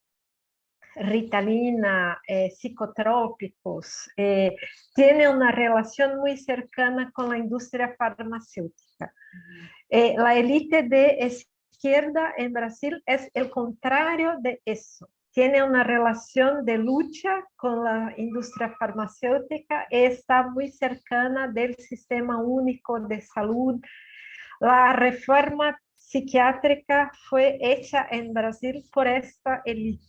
Ritalina, psicotrópicos, tiene una relación muy cercana con la industria farmacéutica. La élite de izquierda en Brasil es el contrario de eso. Tiene una relación de lucha con la industria farmacéutica y está muy cercana del sistema único de salud. La reforma psiquiátrica fue hecha en Brasil por esta élite,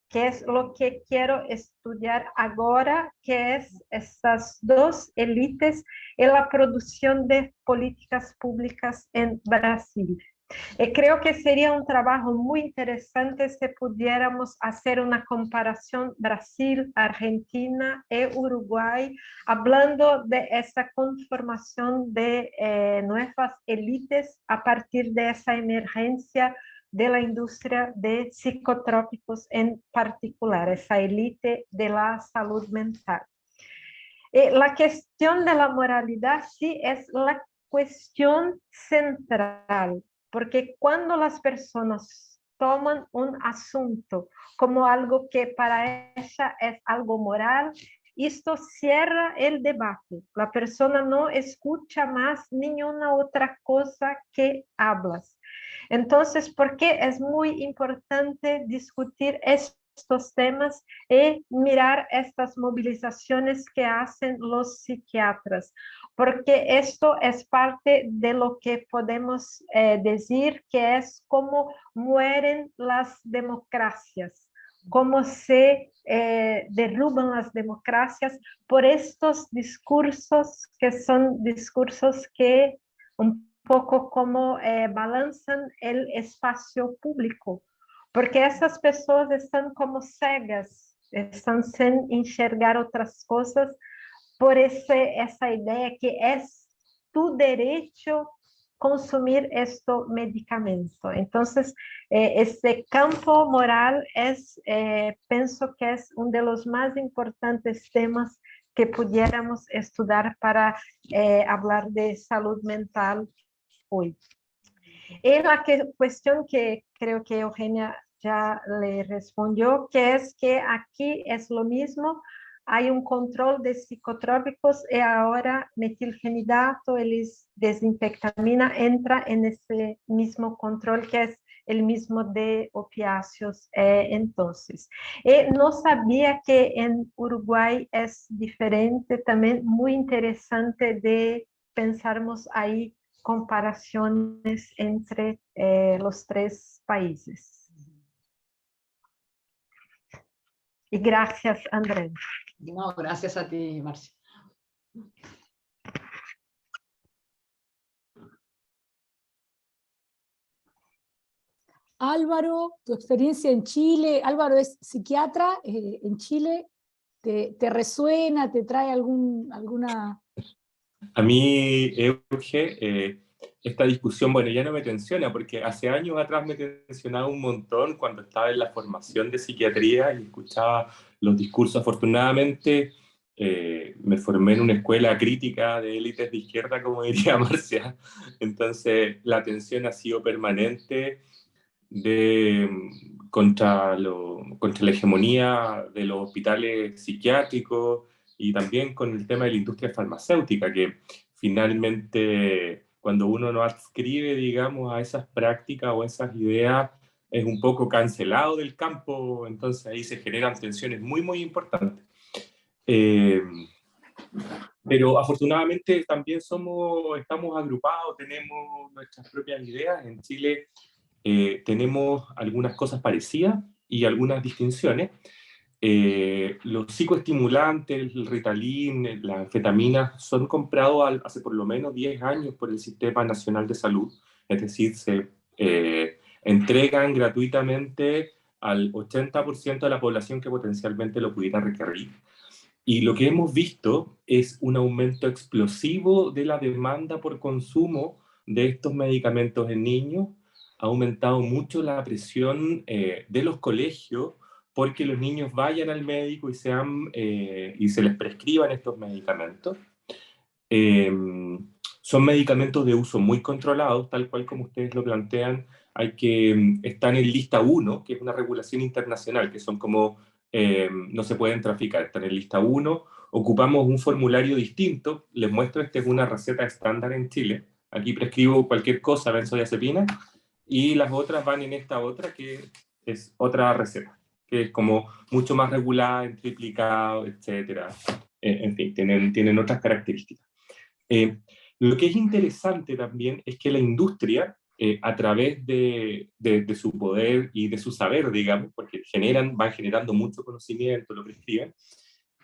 que es lo que quiero estudiar ahora, que es estas dos élites en la producción de políticas públicas en Brasil. Creo que sería un trabajo muy interesante si pudiéramos hacer una comparación Brasil, Argentina y Uruguay, hablando de esa conformación de nuevas élites a partir de esa emergencia de la industria de psicotrópicos en particular, esa élite de la salud mental. La cuestión de la moralidad sí es la cuestión central, porque cuando las personas toman un asunto como algo que para ella es algo moral, esto cierra el debate. La persona no escucha más ninguna otra cosa que hablas. Entonces, ¿por qué es muy importante discutir estos temas y mirar estas movilizaciones que hacen los psiquiatras? Porque esto es parte de lo que podemos decir que es cómo mueren las democracias, cómo se derruban las democracias por estos discursos que son discursos que un poco cómo balanzan el espacio público, porque esas personas están como cegas, están sin enxergar otras cosas por esa idea que es tu derecho consumir este medicamento. Entonces, este campo moral pienso que es uno de los más importantes temas que pudiéramos estudiar para hablar de salud mental hoy. Y la cuestión que creo que Eugenia ya le respondió, que es que aquí es lo mismo, hay un control de psicotrópicos y ahora metilfenidato y desinfectamina entra en ese mismo control que es el mismo de opiáceos entonces. No sabía que en Uruguay es diferente, también muy interesante de pensarmos ahí comparaciones entre los tres países. Y gracias, Andrés. No, gracias a ti, Marcia. Álvaro, tu experiencia en Chile. Álvaro es psiquiatra en Chile. ¿Te resuena? ¿Te trae alguna...? A mí, Euge, esta discusión, bueno, ya no me tensiona, porque hace años atrás me tensionaba un montón cuando estaba en la formación de psiquiatría y escuchaba los discursos. Afortunadamente, me formé en una escuela crítica de élites de izquierda, como diría Marcia. Entonces, la tensión ha sido permanente contra la hegemonía de los hospitales psiquiátricos y también con el tema de la industria farmacéutica, que finalmente cuando uno no adscribe, digamos, a esas prácticas o esas ideas, es un poco cancelado del campo, entonces ahí se generan tensiones muy, muy importantes. Pero afortunadamente también estamos agrupados, tenemos nuestras propias ideas. En Chile tenemos algunas cosas parecidas y algunas distinciones. Los psicoestimulantes, el Ritalin, las anfetaminas, son comprados hace por lo menos 10 años por el Sistema Nacional de Salud, es decir, se entregan gratuitamente al 80% de la población que potencialmente lo pudiera requerir. Y lo que hemos visto es un aumento explosivo de la demanda por consumo de estos medicamentos en niños. Ha aumentado mucho la presión de los colegios porque los niños vayan al médico y se les prescriban estos medicamentos. Son medicamentos de uso muy controlados, tal cual como ustedes lo plantean. Están en lista 1, que es una regulación internacional, que son como no se pueden traficar, están en lista 1. Ocupamos un formulario distinto. Les muestro, esta es una receta estándar en Chile. Aquí prescribo cualquier cosa, benzodiazepina, y las otras van en esta otra, que es otra receta, que es como mucho más regulada, en triplicado, etc. En fin, tienen otras características. Lo que es interesante también es que la industria, a través de su poder y de su saber, digamos, porque van generando mucho conocimiento, lo prescriben,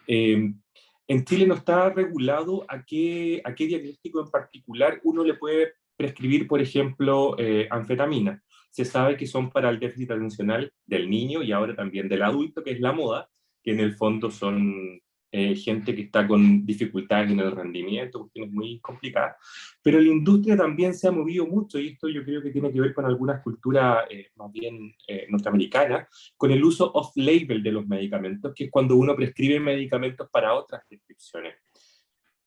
en Chile no está regulado a qué diagnóstico en particular uno le puede prescribir, por ejemplo, anfetamina. Se sabe que son para el déficit atencional del niño y ahora también del adulto, que es la moda, que en el fondo son gente que está con dificultades en el rendimiento, cuestiones muy complicadas. Pero la industria también se ha movido mucho, y esto yo creo que tiene que ver con algunas culturas más bien norteamericanas, con el uso off-label de los medicamentos, que es cuando uno prescribe medicamentos para otras prescripciones.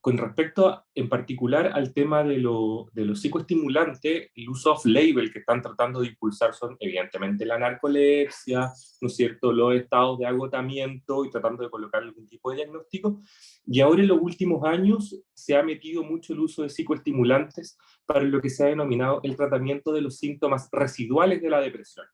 Con respecto en particular al tema de los psicoestimulantes, el uso off-label que están tratando de impulsar son evidentemente la narcolepsia, ¿no es cierto?, los estados de agotamiento y tratando de colocar algún tipo de diagnóstico. Y ahora en los últimos años se ha metido mucho el uso de psicoestimulantes para lo que se ha denominado el tratamiento de los síntomas residuales de la depresión.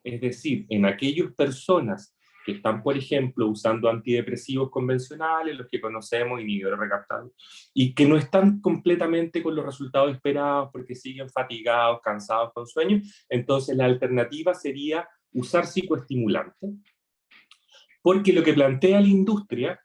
Es decir, en aquellas personas que están, por ejemplo, usando antidepresivos convencionales, los que conocemos, inhibidores recaptables, y que no están completamente con los resultados esperados porque siguen fatigados, cansados, con sueño, entonces la alternativa sería usar psicoestimulantes, porque lo que plantea la industria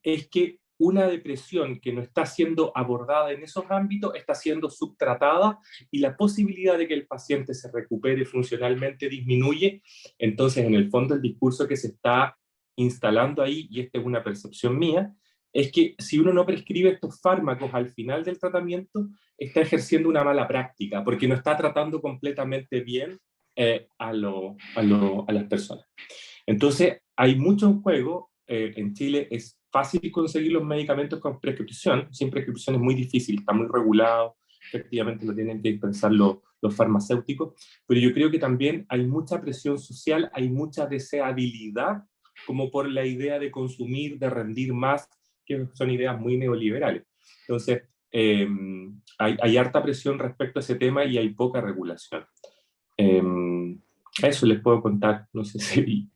es que una depresión que no está siendo abordada en esos ámbitos está siendo subtratada y la posibilidad de que el paciente se recupere funcionalmente disminuye. Entonces, en el fondo, el discurso que se está instalando ahí, y esta es una percepción mía, es que si uno no prescribe estos fármacos al final del tratamiento, está ejerciendo una mala práctica, porque no está tratando completamente bien a las personas. Entonces, hay mucho en juego. En Chile es fácil conseguir los medicamentos con prescripción. Sin prescripción es muy difícil, está muy regulado, efectivamente lo tienen que dispensar los farmacéuticos, pero yo creo que también hay mucha presión social, hay mucha deseabilidad, como por la idea de consumir, de rendir más, que son ideas muy neoliberales. Entonces, hay harta presión respecto a ese tema y hay poca regulación. Eso les puedo contar, no sé si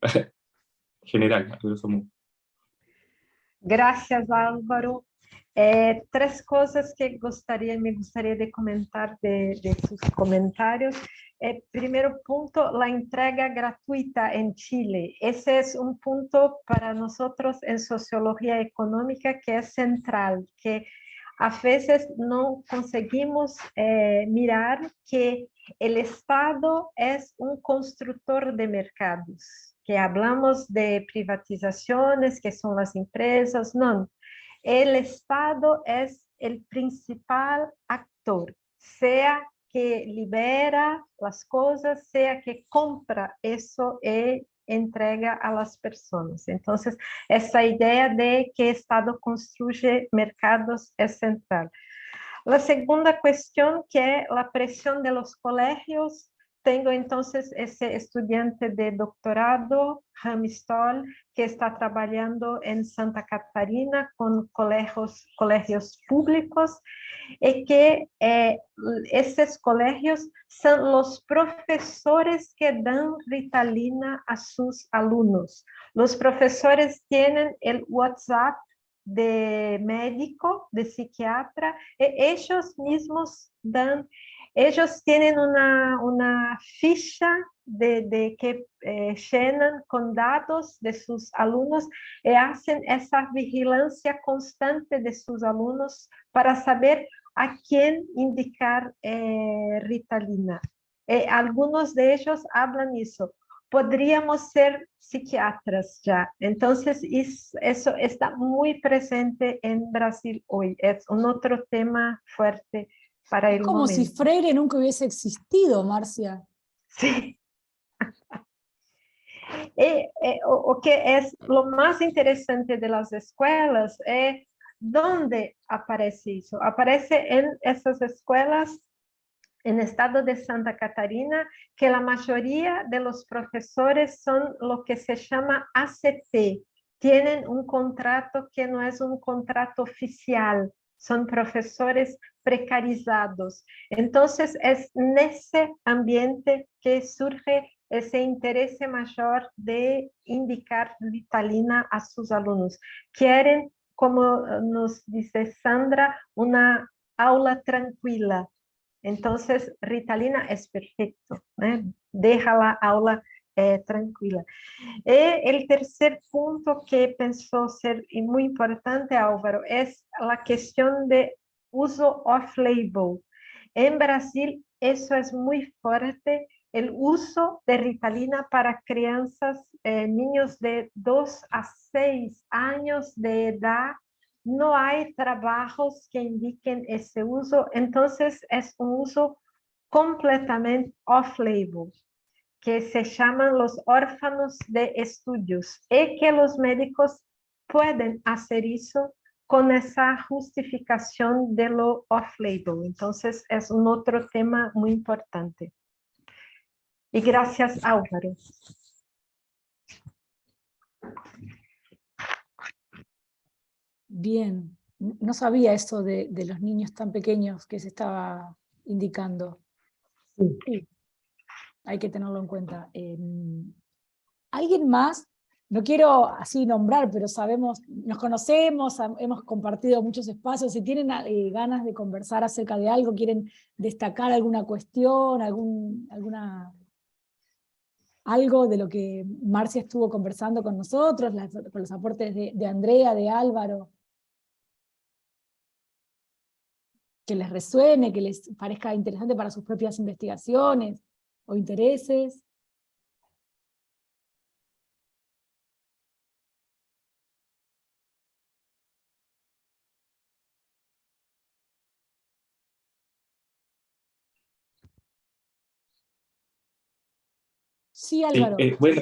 general, pero somos... Gracias, Álvaro. Tres cosas que me gustaría de comentar de sus comentarios. Primero punto, la entrega gratuita en Chile. Ese es un punto para nosotros en sociología económica que es central, que a veces no conseguimos mirar que el Estado es un constructor de mercados, que hablamos de privatizaciones, que son las empresas, no. El Estado es el principal actor, sea que libera las cosas, sea que compra eso y entrega a las personas. Entonces, esa idea de que el Estado construye mercados es central. La segunda cuestión, que es la presión de los colegios. Tengo entonces ese estudiante de doctorado, Rami Stoll, que está trabajando en Santa Catarina con colegios públicos, y que esos colegios son los profesores que dan Ritalina a sus alumnos. Los profesores tienen el WhatsApp de médico, de psiquiatra, ellos mismos dan, ellos tienen una ficha de que llenan con datos de sus alumnos y hacen esa vigilancia constante de sus alumnos para saber a quién indicar Ritalina. Algunos de ellos hablan eso. Podríamos ser psiquiatras ya. Entonces, eso está muy presente en Brasil hoy. Es un otro tema fuerte para el momento. Es como si Freire nunca hubiese existido, Marcia. Sí. O que es lo más interesante de las escuelas es dónde aparece eso. Aparece en esas escuelas en el estado de Santa Catarina, que la mayoría de los profesores son lo que se llama ACP. Tienen un contrato que no es un contrato oficial, son profesores precarizados. Entonces, es en ese ambiente que surge ese interés mayor de indicar Ritalina a sus alumnos. Quieren, como nos dice Sandra, una aula tranquila. Entonces, Ritalina es perfecto, ¿eh? Deja la aula tranquila. El tercer punto que pensó ser muy importante, Álvaro, es la cuestión de uso off-label. En Brasil, eso es muy fuerte, el uso de Ritalina para crianças, niños de 2 a 6 años de edad. No hay trabajos que indiquen ese uso, entonces es un uso completamente off-label, que se llaman los órfanos de estudios, y que los médicos pueden hacer eso con esa justificación de lo off-label. Entonces es un otro tema muy importante. Y gracias, Álvaro. Bien, no sabía eso de los niños tan pequeños que se estaba indicando. Sí, hay que tenerlo en cuenta. ¿Alguien más? No quiero así nombrar, pero sabemos, nos conocemos, hemos compartido muchos espacios. Si tienen ganas de conversar acerca de algo, quieren destacar alguna cuestión, algo de lo que Marcia estuvo conversando con nosotros, con los aportes de Andrea, de Álvaro. que les resuene, que les parezca interesante para sus propias investigaciones o intereses. Sí, Álvaro. Bueno,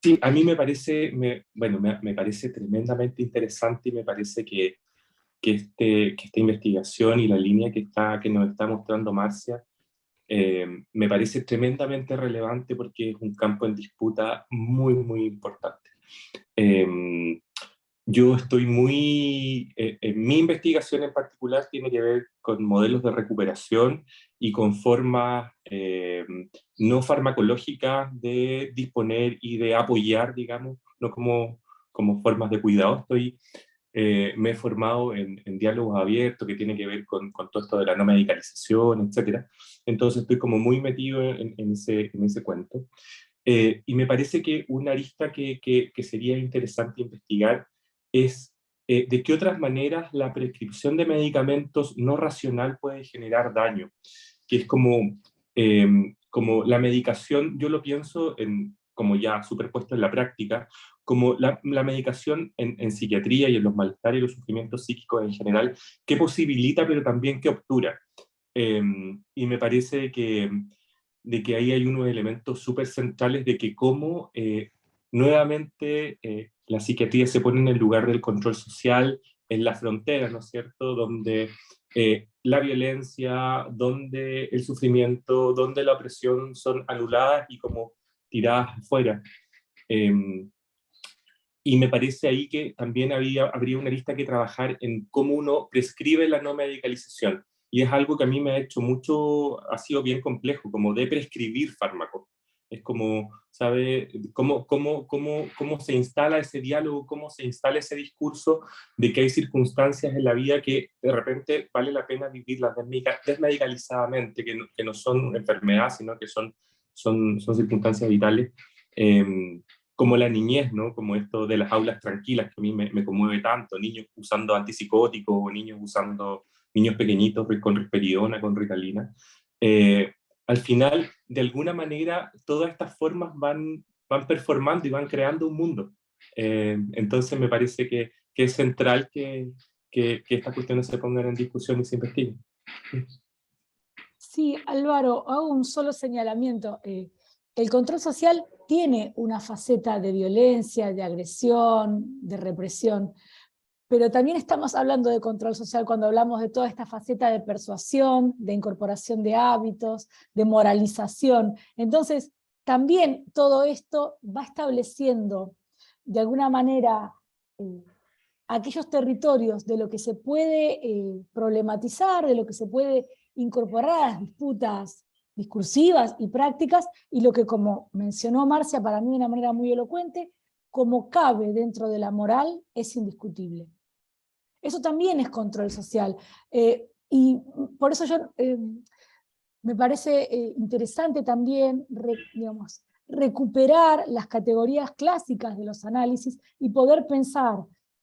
sí, a mí me parece, me parece tremendamente interesante y me parece que esta investigación y la línea que nos está mostrando Marcia me parece tremendamente relevante porque es un campo en disputa muy, muy importante. Yo estoy en mi investigación en particular tiene que ver con modelos de recuperación y con formas no farmacológicas de disponer y de apoyar, digamos, no como formas de cuidado. Me he formado en diálogos abiertos que tiene que ver con todo esto de la no medicalización, etc. Entonces estoy como muy metido en ese cuento. Y me parece que una arista que sería interesante investigar es de qué otras maneras la prescripción de medicamentos no racional puede generar daño, que es como la medicación, yo lo pienso como ya superpuesto en la práctica, como la medicación en psiquiatría y en los malestares y los sufrimientos psíquicos en general, que posibilita pero también que obtura. Y me parece de que ahí hay unos elementos súper centrales de que cómo nuevamente la psiquiatría se pone en el lugar del control social, en la frontera, ¿no es cierto?, donde la violencia, donde el sufrimiento, donde la opresión son anuladas y como tiradas afuera. Y me parece ahí que también habría una lista que trabajar en cómo uno prescribe la no medicalización. Y es algo que a mí me ha hecho mucho, ha sido bien complejo, como de prescribir fármacos. Es como, ¿sabe? Cómo se instala ese diálogo, cómo se instala ese discurso de que hay circunstancias en la vida que de repente vale la pena vivirlas desmedicalizadamente, que no son enfermedades, sino que son circunstancias vitales. Como la niñez, ¿no? Como esto de las aulas tranquilas, que a mí me conmueve tanto, niños usando antipsicóticos, o niños pequeñitos con risperidona, con Ritalina. Al final, de alguna manera, todas estas formas van performando y van creando un mundo. Entonces me parece que es central que estas cuestiones se pongan en discusión y se investiguen. Sí, Álvaro, hago un solo señalamiento. El control social tiene una faceta de violencia, de agresión, de represión, pero también estamos hablando de control social cuando hablamos de toda esta faceta de persuasión, de incorporación de hábitos, de moralización. Entonces, también todo esto va estableciendo, de alguna manera, aquellos territorios de lo que se puede problematizar, de lo que se puede incorporar a las disputas discursivas y prácticas, y lo que, como mencionó Marcia, para mí de una manera muy elocuente, como cabe dentro de la moral, es indiscutible. Eso también es control social. Y por eso me parece interesante también recuperar las categorías clásicas de los análisis y poder pensar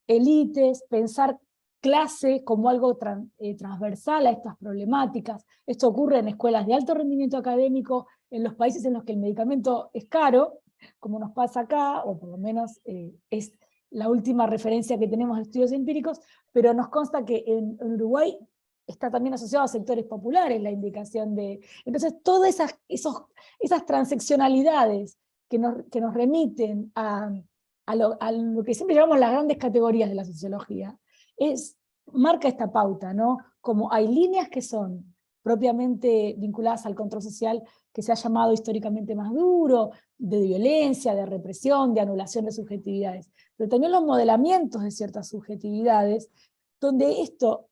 élites, pensar clase como algo transversal a estas problemáticas. Esto ocurre en escuelas de alto rendimiento académico, en los países en los que el medicamento es caro, como nos pasa acá, o por lo menos es la última referencia que tenemos de estudios empíricos, pero nos consta que en Uruguay está también asociado a sectores populares la indicación de... Entonces, todas esas transeccionalidades que nos remiten a lo que siempre llamamos las grandes categorías de la sociología, marca esta pauta, ¿no? Como hay líneas que son propiamente vinculadas al control social, que se ha llamado históricamente más duro, de violencia, de represión, de anulación de subjetividades, pero también los modelamientos de ciertas subjetividades, donde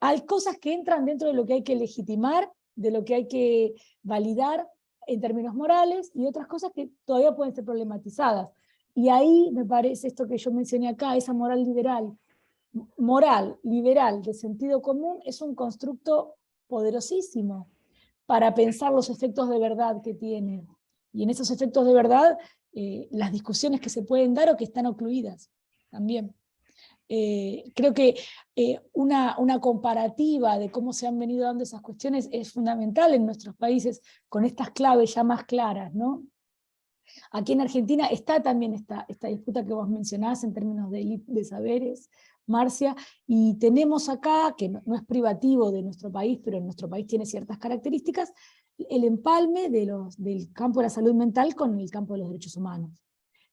hay cosas que entran dentro de lo que hay que legitimar, de lo que hay que validar en términos morales, y otras cosas que todavía pueden ser problematizadas. Y ahí me parece esto que yo mencioné acá, esa moral liberal de sentido común, es un constructo poderosísimo para pensar los efectos de verdad que tiene. Y en esos efectos de verdad, las discusiones que se pueden dar o que están ocluidas también. Creo que una comparativa de cómo se han venido dando esas cuestiones es fundamental en nuestros países, con estas claves ya más claras, ¿no? Aquí en Argentina está también esta disputa que vos mencionás en términos de saberes, Marcia, y tenemos acá, que no es privativo de nuestro país, pero en nuestro país tiene ciertas características, el empalme del campo de la salud mental con el campo de los derechos humanos.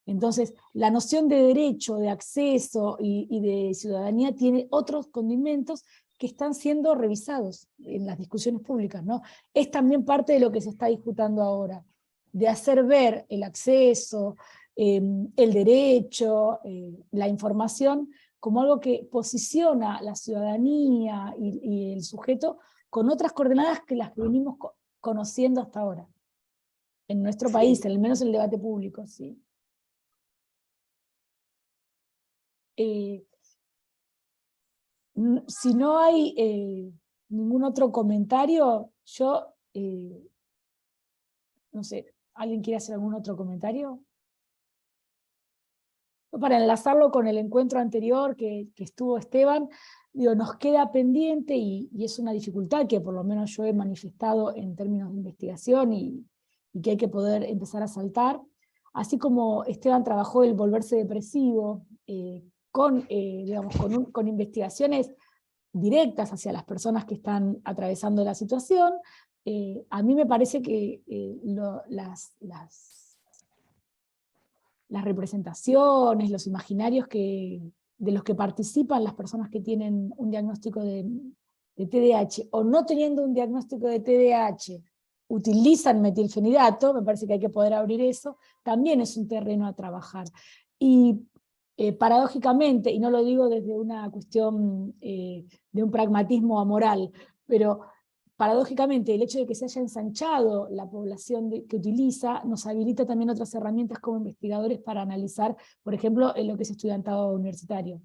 Entonces, la noción de derecho, de acceso y de ciudadanía tiene otros condimentos que están siendo revisados en las discusiones públicas, ¿no? Es también parte de lo que se está disputando ahora, de hacer ver el acceso, el derecho, la información, como algo que posiciona la ciudadanía y el sujeto con otras coordenadas que las que venimos conociendo hasta ahora, en nuestro país, al menos en el debate público, sí. Si no hay ningún otro comentario, yo, no sé, ¿alguien quiere hacer algún otro comentario? Para enlazarlo con el encuentro anterior que estuvo Esteban, digo, nos queda pendiente y es una dificultad que por lo menos yo he manifestado en términos de investigación y que hay que poder empezar a saltar. Así como Esteban trabajó el volverse depresivo, con investigaciones directas hacia las personas que están atravesando la situación, a mí me parece que las representaciones, los imaginarios de los que participan las personas que tienen un diagnóstico de TDAH, o no teniendo un diagnóstico de TDAH, utilizan metilfenidato, me parece que hay que poder abrir eso, también es un terreno a trabajar. Y paradójicamente, y no lo digo desde una cuestión de un pragmatismo amoral, pero paradójicamente el hecho de que se haya ensanchado la población que utiliza nos habilita también otras herramientas como investigadores para analizar, por ejemplo, en lo que es estudiantado universitario.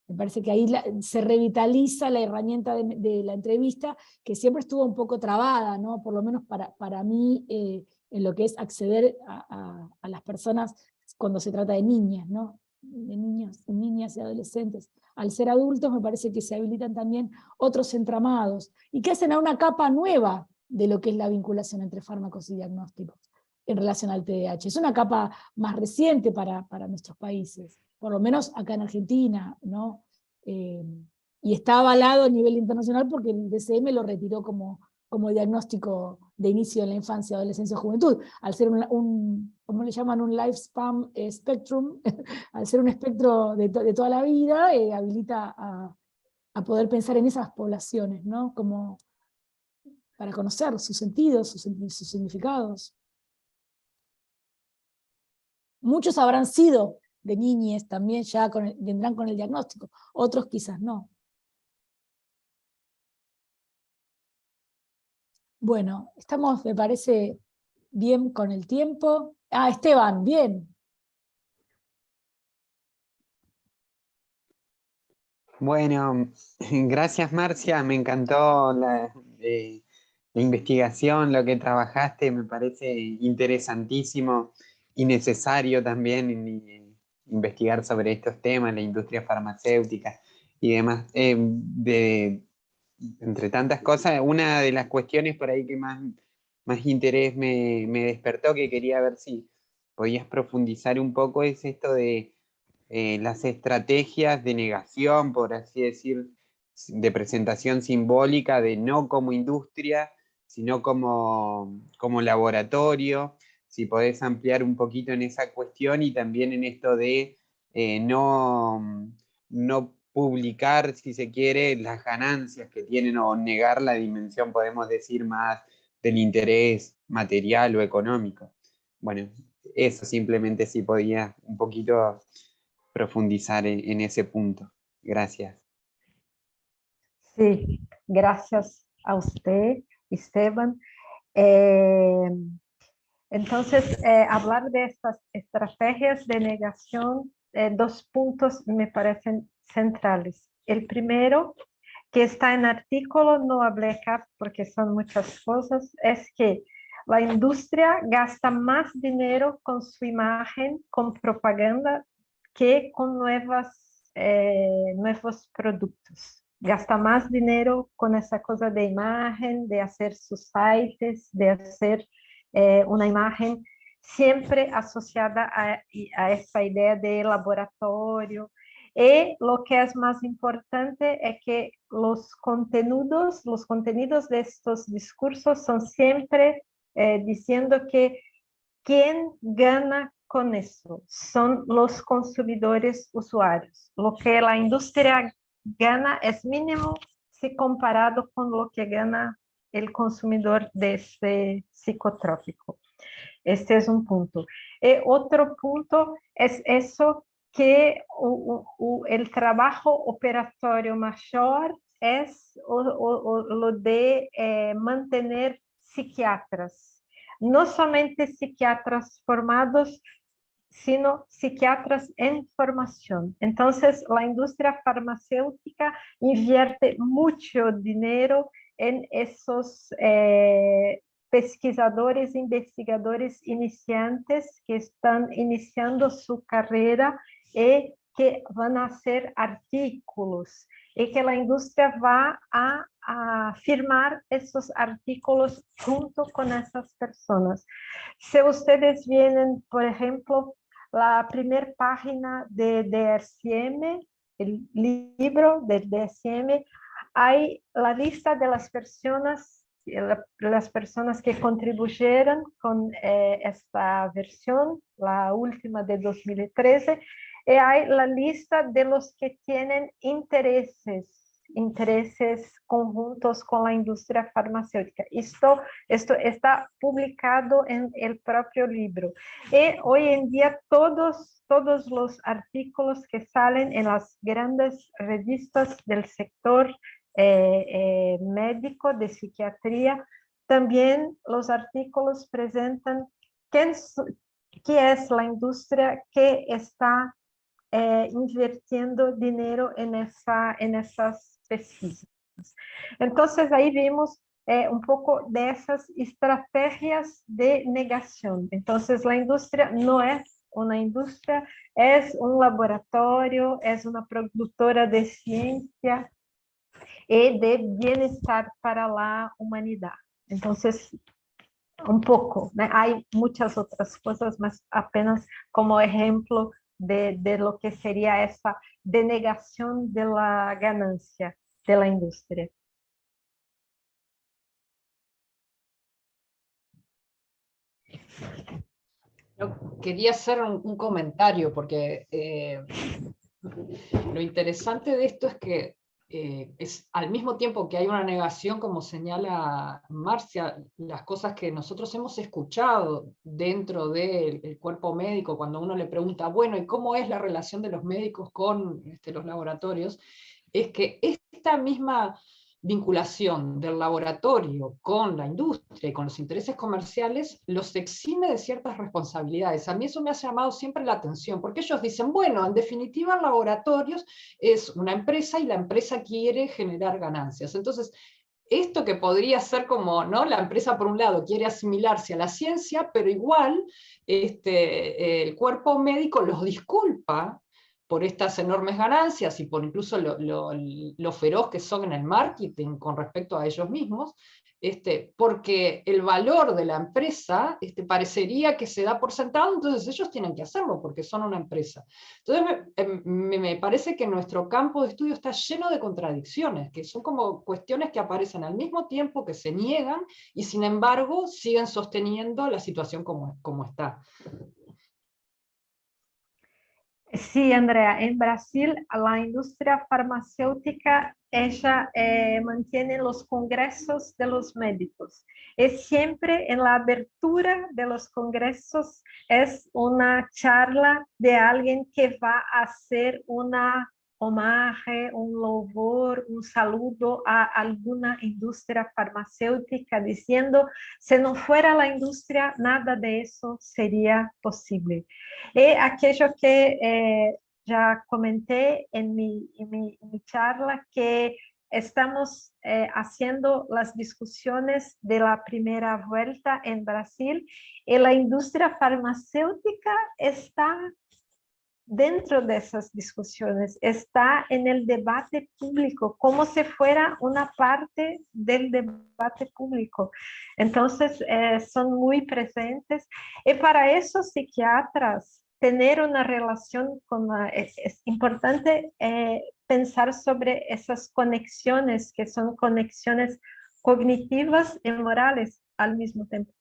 Me parece que ahí se revitaliza la herramienta de la entrevista, que siempre estuvo un poco trabada, ¿no? Por lo menos para mí, en lo que es acceder a las personas cuando se trata de niñas, ¿no? De niños, niñas y adolescentes. Al ser adultos me parece que se habilitan también otros entramados, y que hacen a una capa nueva de lo que es la vinculación entre fármacos y diagnósticos en relación al TDAH. Es una capa más reciente para nuestros países, por lo menos acá en Argentina, ¿no? Y está avalado a nivel internacional porque el DSM lo retiró como diagnóstico de inicio en la infancia, adolescencia o juventud, al ser ¿cómo le llaman? Un lifespan spectrum, al ser un espectro de toda la vida, habilita a poder pensar en esas poblaciones, ¿no? Como para conocer sus sentidos, sus significados. Muchos habrán sido de niñez también, ya vendrán con el diagnóstico, otros quizás no. Bueno, estamos, me parece, bien con el tiempo. Esteban, bien. Bueno, gracias Marcia, me encantó la investigación, lo que trabajaste, me parece interesantísimo y necesario también investigar sobre estos temas, la industria farmacéutica y demás. Entre tantas cosas, una de las cuestiones por ahí que más interés me despertó, que quería ver si podías profundizar un poco, es esto de las estrategias de negación, por así decir, de presentación simbólica, de no como industria, sino como laboratorio. Si podés ampliar un poquito en esa cuestión y también en esto de no publicar, si se quiere, las ganancias que tienen, o negar la dimensión, podemos decir, más del interés material o económico. Bueno, eso simplemente si podía un poquito profundizar en ese punto. Gracias. Sí, gracias a usted, Esteban. Entonces, hablar de estas estrategias de negación, dos puntos me parecen centrales. El primero, que está en artículo, no hablé acá porque son muchas cosas, es que la industria gasta más dinero con su imagen, con propaganda, que con nuevas nuevos productos. Gasta más dinero con esa cosa de imagen, de hacer sus sites, de hacer una imagen siempre asociada a esta idea de laboratorio. Y lo que es más importante es que los contenidos de estos discursos son siempre diciendo que quien gana con eso son los consumidores usuarios. Lo que la industria gana es mínimo si comparado con lo que gana el consumidor de este psicotrópico. Este es un punto. Otro punto es eso que el trabajo operatorio mayor es lo de mantener psiquiatras. No solamente psiquiatras formados, sino psiquiatras en formación. Entonces, la industria farmacéutica invierte mucho dinero en esos pesquisadores, investigadores iniciantes que están iniciando su carrera y que van a hacer artículos y que la industria va a firmar esos artículos junto con esas personas. Si ustedes vienen, por ejemplo, la primera página de DSM, el libro del DSM, hay la lista de las personas que contribuyeron con esta versión, la última de 2013, y hay la lista de los que tienen intereses conjuntos con la industria farmacéutica. Esto está publicado en el propio libro. Y hoy en día todos los artículos que salen en las grandes revistas del sector médico de psiquiatría, también los artículos presentan qué es la industria que está invirtiendo dinero en esas pesquisas. Entonces ahí vimos un poco de esas estrategias de negación. Entonces la industria no es una industria, es un laboratorio, es una productora de ciencia y de bienestar para la humanidad. Entonces, un poco, ¿no? Hay muchas otras cosas, más apenas como ejemplo de lo que sería esa denegación de la ganancia de la industria. Yo quería hacer un comentario, porque lo interesante de esto es que es al mismo tiempo que hay una negación, como señala Marcia, las cosas que nosotros hemos escuchado dentro del cuerpo médico, cuando uno le pregunta, bueno, ¿y cómo es la relación de los médicos con los laboratorios? Es que esta misma vinculación del laboratorio con la industria y con los intereses comerciales los exime de ciertas responsabilidades. A mí eso me ha llamado siempre la atención, porque ellos dicen, bueno, en definitiva laboratorios es una empresa y la empresa quiere generar ganancias. Entonces, esto que podría ser como, ¿no? La empresa por un lado quiere asimilarse a la ciencia, pero igual el cuerpo médico los disculpa por estas enormes ganancias y por incluso lo feroz que son en el marketing con respecto a ellos mismos, porque el valor de la empresa parecería que se da por sentado, entonces ellos tienen que hacerlo porque son una empresa. Entonces me parece que nuestro campo de estudio está lleno de contradicciones, que son como cuestiones que aparecen al mismo tiempo, que se niegan y sin embargo siguen sosteniendo la situación como está. Sí, Andrea, en Brasil la industria farmacéutica ella mantiene los congresos de los médicos. Es siempre en la abertura de los congresos es una charla de alguien que va a hacer una homenaje, un louvor, un saludo a alguna industria farmacéutica diciendo, si no fuera la industria, nada de eso sería posible. Y aquello que ya comenté en mi charla, que estamos haciendo las discusiones de la primera vuelta en Brasil y la industria farmacéutica está dentro de esas discusiones, está en el debate público, como si fuera una parte del debate público. Entonces, son muy presentes. Y para eso, psiquiatras, tener una relación con es importante pensar sobre esas conexiones, que son conexiones cognitivas y morales al mismo tiempo.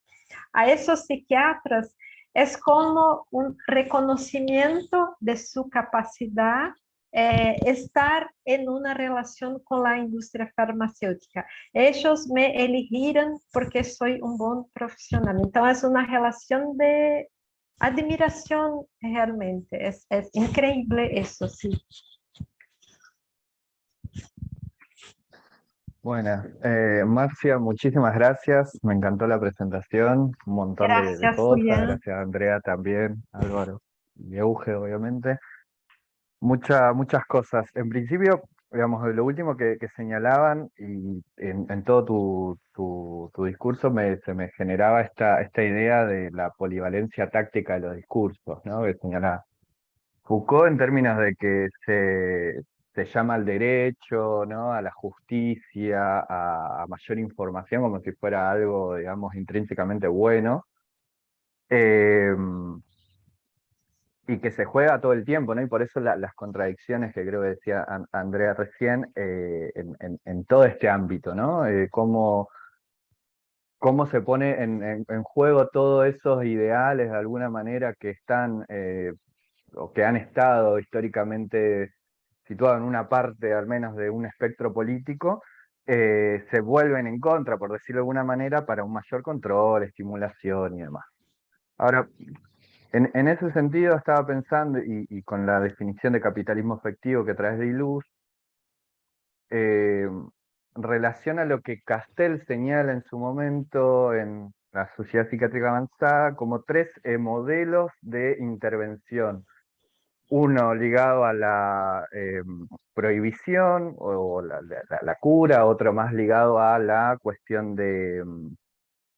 A esos psiquiatras es como un reconocimiento de su capacidad estar en una relación con la industria farmacéutica. Ellos me eligieron porque soy un buen profesional. Entonces, es una relación de admiración realmente. Es increíble eso, sí. Bueno, Marcia, muchísimas gracias. Me encantó la presentación, un montón de Gracias, cosas. Julián. Gracias, Andrea, también, Álvaro y Euge, obviamente. Muchas cosas. En principio, digamos, lo último que señalaban, y en todo tu discurso se me generaba esta idea de la polivalencia táctica de los discursos, ¿no? Que señalaba Foucault en términos de que se llama al derecho, ¿no? A la justicia, a mayor información, como si fuera algo, digamos, intrínsecamente bueno. Eh, y que se juega todo el tiempo, ¿no? Y por eso las contradicciones que creo que decía Andrea recién en todo este ámbito, ¿no? Cómo se pone en juego todos esos ideales de alguna manera que están o que han estado históricamente situados en una parte al menos de un espectro político, se vuelven en contra, por decirlo de alguna manera, para un mayor control, estimulación y demás. Ahora, en ese sentido estaba pensando, y con la definición de capitalismo efectivo que traes de Iluz, relaciona lo que Castell señala en su momento en la Sociedad Psiquiátrica Avanzada como tres modelos de intervención. Uno ligado a la prohibición o la cura, otro más ligado a la cuestión de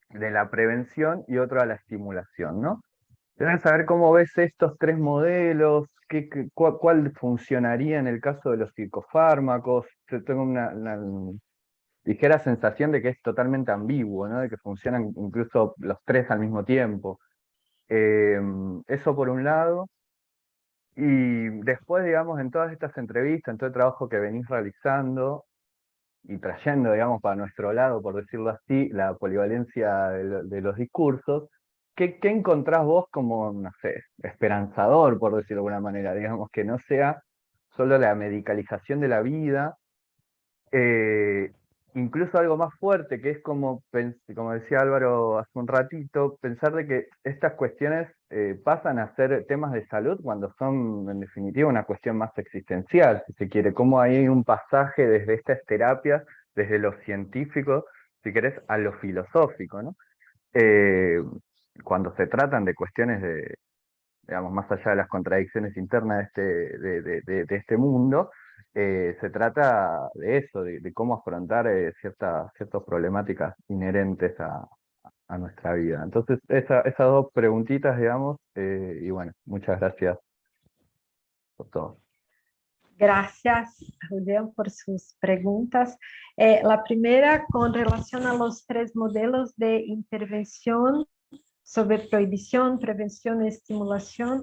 la prevención y otro a la estimulación, ¿no? Quería saber cómo ves estos tres modelos, cuál funcionaría en el caso de los psicofármacos. Yo tengo una ligera sensación de que es totalmente ambiguo, ¿no? De que funcionan incluso los tres al mismo tiempo. Eso por un lado. Y después, digamos, en todas estas entrevistas, en todo el trabajo que venís realizando y trayendo, digamos, para nuestro lado, por decirlo así, la polivalencia de los discursos, ¿qué encontrás vos como, no sé, esperanzador, por decirlo de alguna manera? Digamos, que no sea solo la medicalización de la vida, incluso algo más fuerte, que es como decía Álvaro hace un ratito, pensar de que estas cuestiones pasan a ser temas de salud cuando son, en definitiva, una cuestión más existencial, si se quiere, como hay un pasaje desde estas terapias, desde lo científico, si querés, a lo filosófico, ¿no? Cuando se tratan de cuestiones de, digamos, más allá de las contradicciones internas de este mundo, se trata de eso, de cómo afrontar ciertas problemáticas inherentes a nuestra vida. Entonces, esas dos preguntitas, digamos, y bueno, muchas gracias por todo. Gracias, Julián, por sus preguntas. La primera, con relación a los tres modelos de intervención sobre prohibición, prevención y estimulación,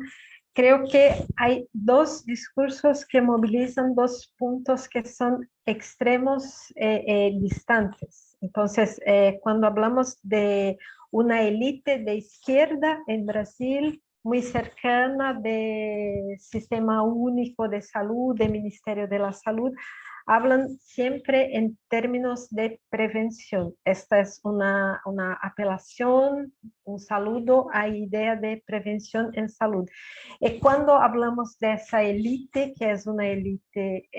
creo que hay dos discursos que movilizan dos puntos que son extremos distantes. Entonces, cuando hablamos de una élite de izquierda en Brasil, muy cercana del Sistema Único de Salud, del Ministerio de la Salud, hablan siempre en términos de prevención. Esta es una apelación, un saludo a la idea de prevención en salud. Y cuando hablamos de esa élite, que es una élite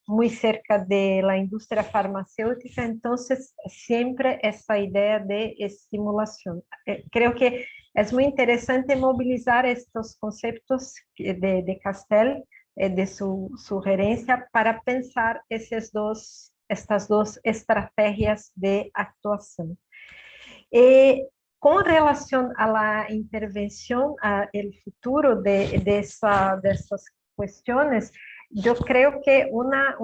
muy cerca de la industria farmacéutica, entonces siempre esa idea de estimulación. Creo que es muy interesante movilizar estos conceptos de Castell, de su sugerencia, para pensar estas dos estrategias de actuación. Con relación a la intervención, al futuro de esas cuestiones, yo creo que una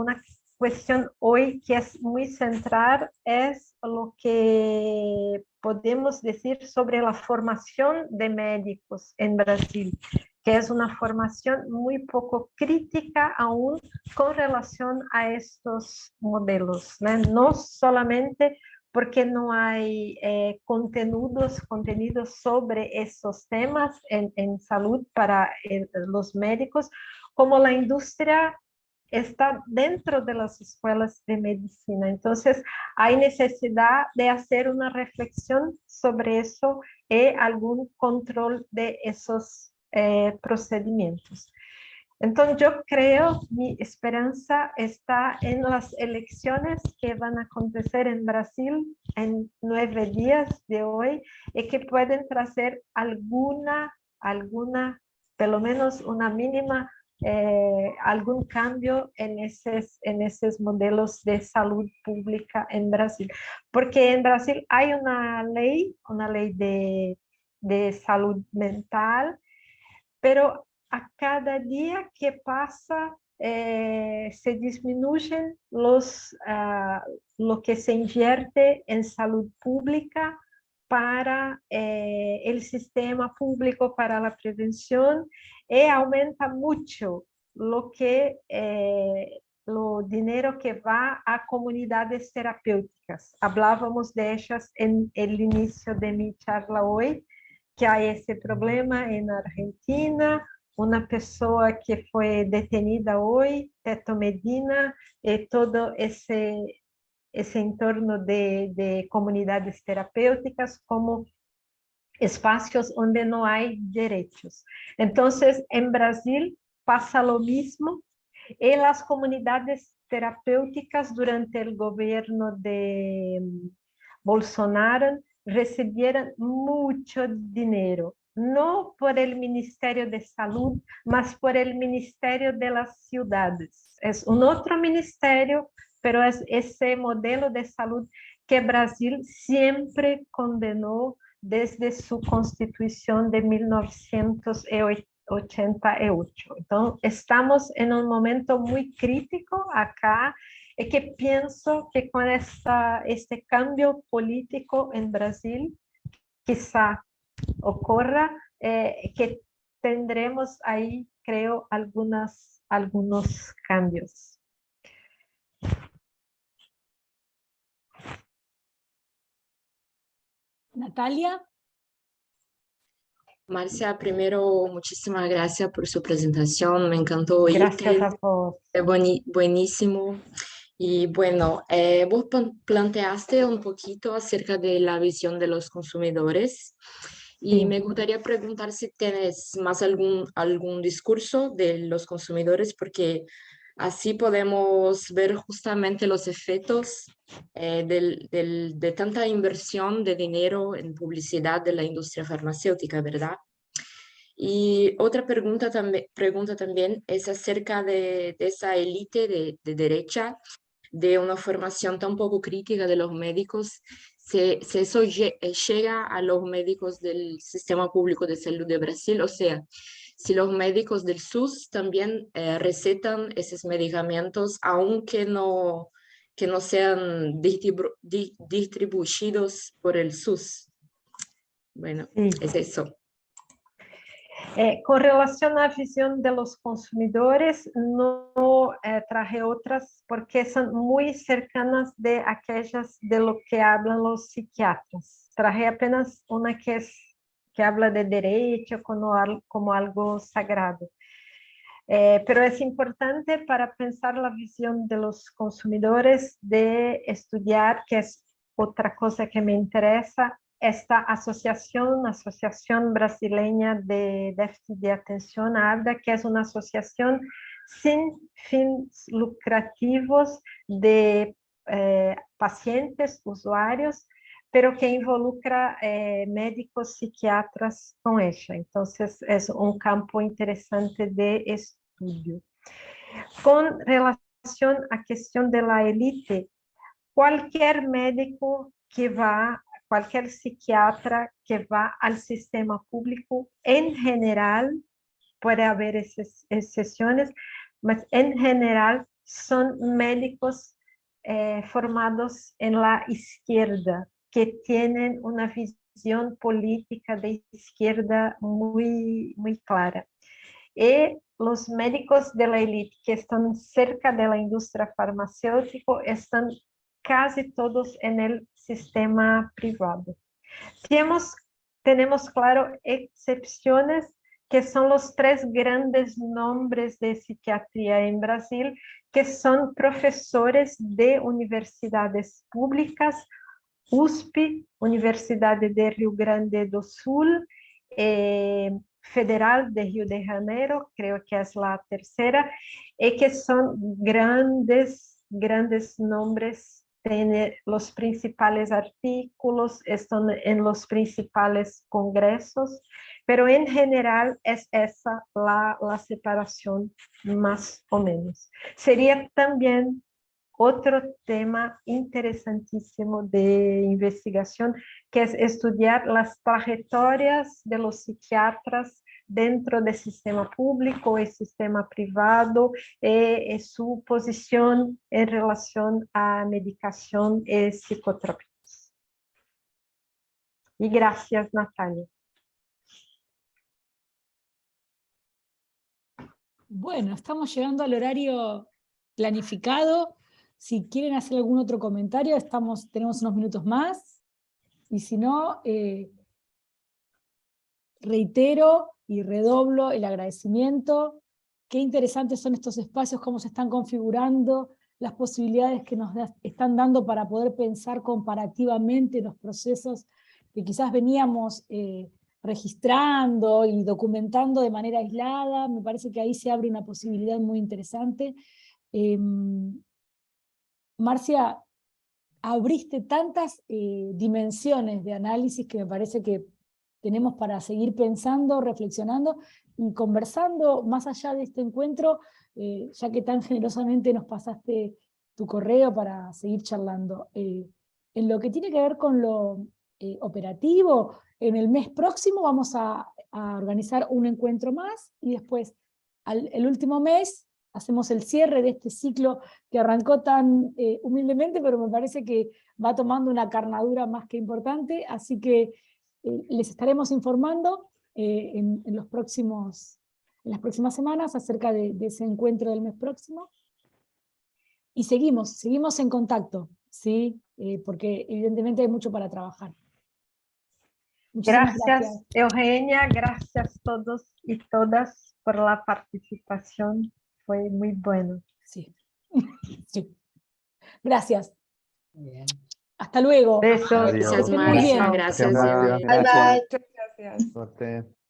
cuestión hoy que es muy central es lo que podemos decir sobre la formación de médicos en Brasil, que es una formación muy poco crítica aún con relación a estos modelos, ¿no? No solamente porque no hay contenidos sobre esos temas en salud para los médicos, como la industria está dentro de las escuelas de medicina. Entonces, hay necesidad de hacer una reflexión sobre eso y algún control de esos procedimientos. Entonces, yo creo, mi esperanza está en las elecciones que van a acontecer en Brasil en 9 días de hoy y que pueden traer alguna, pelo menos una mínima, algún cambio en esos modelos de salud pública en Brasil. Porque en Brasil hay una ley de salud mental, pero a cada día que pasa se disminuyen lo que se invierte en salud pública para el sistema público, para la prevención, y aumenta mucho lo dinero que va a comunidades terapéuticas. Hablábamos de ellas en el inicio de mi charla hoy, que hay ese problema en Argentina, una persona que fue detenida hoy, Teto Medina, todo ese entorno de comunidades terapéuticas como espacios donde no hay derechos. Entonces, en Brasil pasa lo mismo, y las comunidades terapéuticas durante el gobierno de Bolsonaro recibieron mucho dinero, no por el Ministerio de Salud, mas por el Ministerio de las Ciudades. Es un otro ministerio, pero es ese modelo de salud que Brasil siempre condenó desde su constitución de 1988. Entonces, estamos en un momento muy crítico acá, y que pienso que con este cambio político en Brasil, quizá ocurra, que tendremos ahí, creo, algunos cambios. Natalia. Marcia, primero, muchísimas gracias por su presentación. Me encantó oírte. Gracias a vos. Buenísimo. Y bueno, vos planteaste un poquito acerca de la visión de los consumidores. Y Sí. me gustaría preguntar si tienes más algún discurso de los consumidores, porque así podemos ver justamente los efectos de tanta inversión de dinero en publicidad de la industria farmacéutica, ¿verdad? Y otra pregunta también es acerca de esa élite de derecha, de una formación tan poco crítica de los médicos, si eso llega a los médicos del Sistema Público de Salud de Brasil, o sea, si los médicos del SUS también recetan esos medicamentos, aunque no sean distribuidos por el SUS. Bueno, Sí. es eso. Con relación a la visión de los consumidores, no traje otras porque son muy cercanas de aquellas de lo que hablan los psiquiatras. Traje apenas una que habla de derecho como algo sagrado. Pero es importante para pensar la visión de los consumidores de estudiar, que es otra cosa que me interesa, esta Asociación Brasileña de Déficit de Atención, ABDA, que es una asociación sin fines lucrativos de pacientes, usuarios, pero que involucra médicos psiquiatras con ella. Entonces, es un campo interesante de estudio. Con relación a cuestión de la élite, cualquier médico que va cualquier psiquiatra que va al sistema público, en general, puede haber excepciones, pero en general son médicos formados en la izquierda, que tienen una visión política de izquierda muy, muy clara. Y los médicos de la élite que están cerca de la industria farmacéutica están casi todos en el sistema privado. Tenemos claro, excepciones que son los 3 grandes nombres de psiquiatría en Brasil, que son profesores de universidades públicas, USP, Universidad de Rio Grande do Sul, Federal de Rio de Janeiro, creo que es la tercera, y que son grandes nombres, tienen los principales artículos, están en los principales congresos, pero en general es esa la separación más o menos. Sería también otro tema interesantísimo de investigación, que es estudiar las trayectorias de los psiquiatras dentro del sistema público y sistema privado, y su posición en relación a medicación y psicotrópicos. Y gracias, Natalia. Bueno, estamos llegando al horario planificado. Si quieren hacer algún otro comentario, tenemos unos minutos más. Y si no, reitero y redoblo el agradecimiento. Qué interesantes son estos espacios, cómo se están configurando, las posibilidades que nos están dando para poder pensar comparativamente los procesos que quizás veníamos registrando y documentando de manera aislada. Me parece que ahí se abre una posibilidad muy interesante. Marcia, abriste tantas dimensiones de análisis que me parece que tenemos para seguir pensando, reflexionando y conversando más allá de este encuentro, ya que tan generosamente nos pasaste tu correo para seguir charlando. En lo que tiene que ver con lo operativo, en el mes próximo vamos a organizar un encuentro más y después, el último mes, hacemos el cierre de este ciclo que arrancó tan humildemente, pero me parece que va tomando una carnadura más que importante, así que les estaremos informando en las próximas semanas acerca de ese encuentro del mes próximo. Y seguimos en contacto, ¿sí? Porque evidentemente hay mucho para trabajar. Gracias, Eugenia, gracias a todos y todas por la participación, fue muy bueno. Sí. Sí. Gracias. Bien. Hasta luego. Besos. Que estén muy bien. Gracias. Gracias. Gracias. Bye bye. Suerte.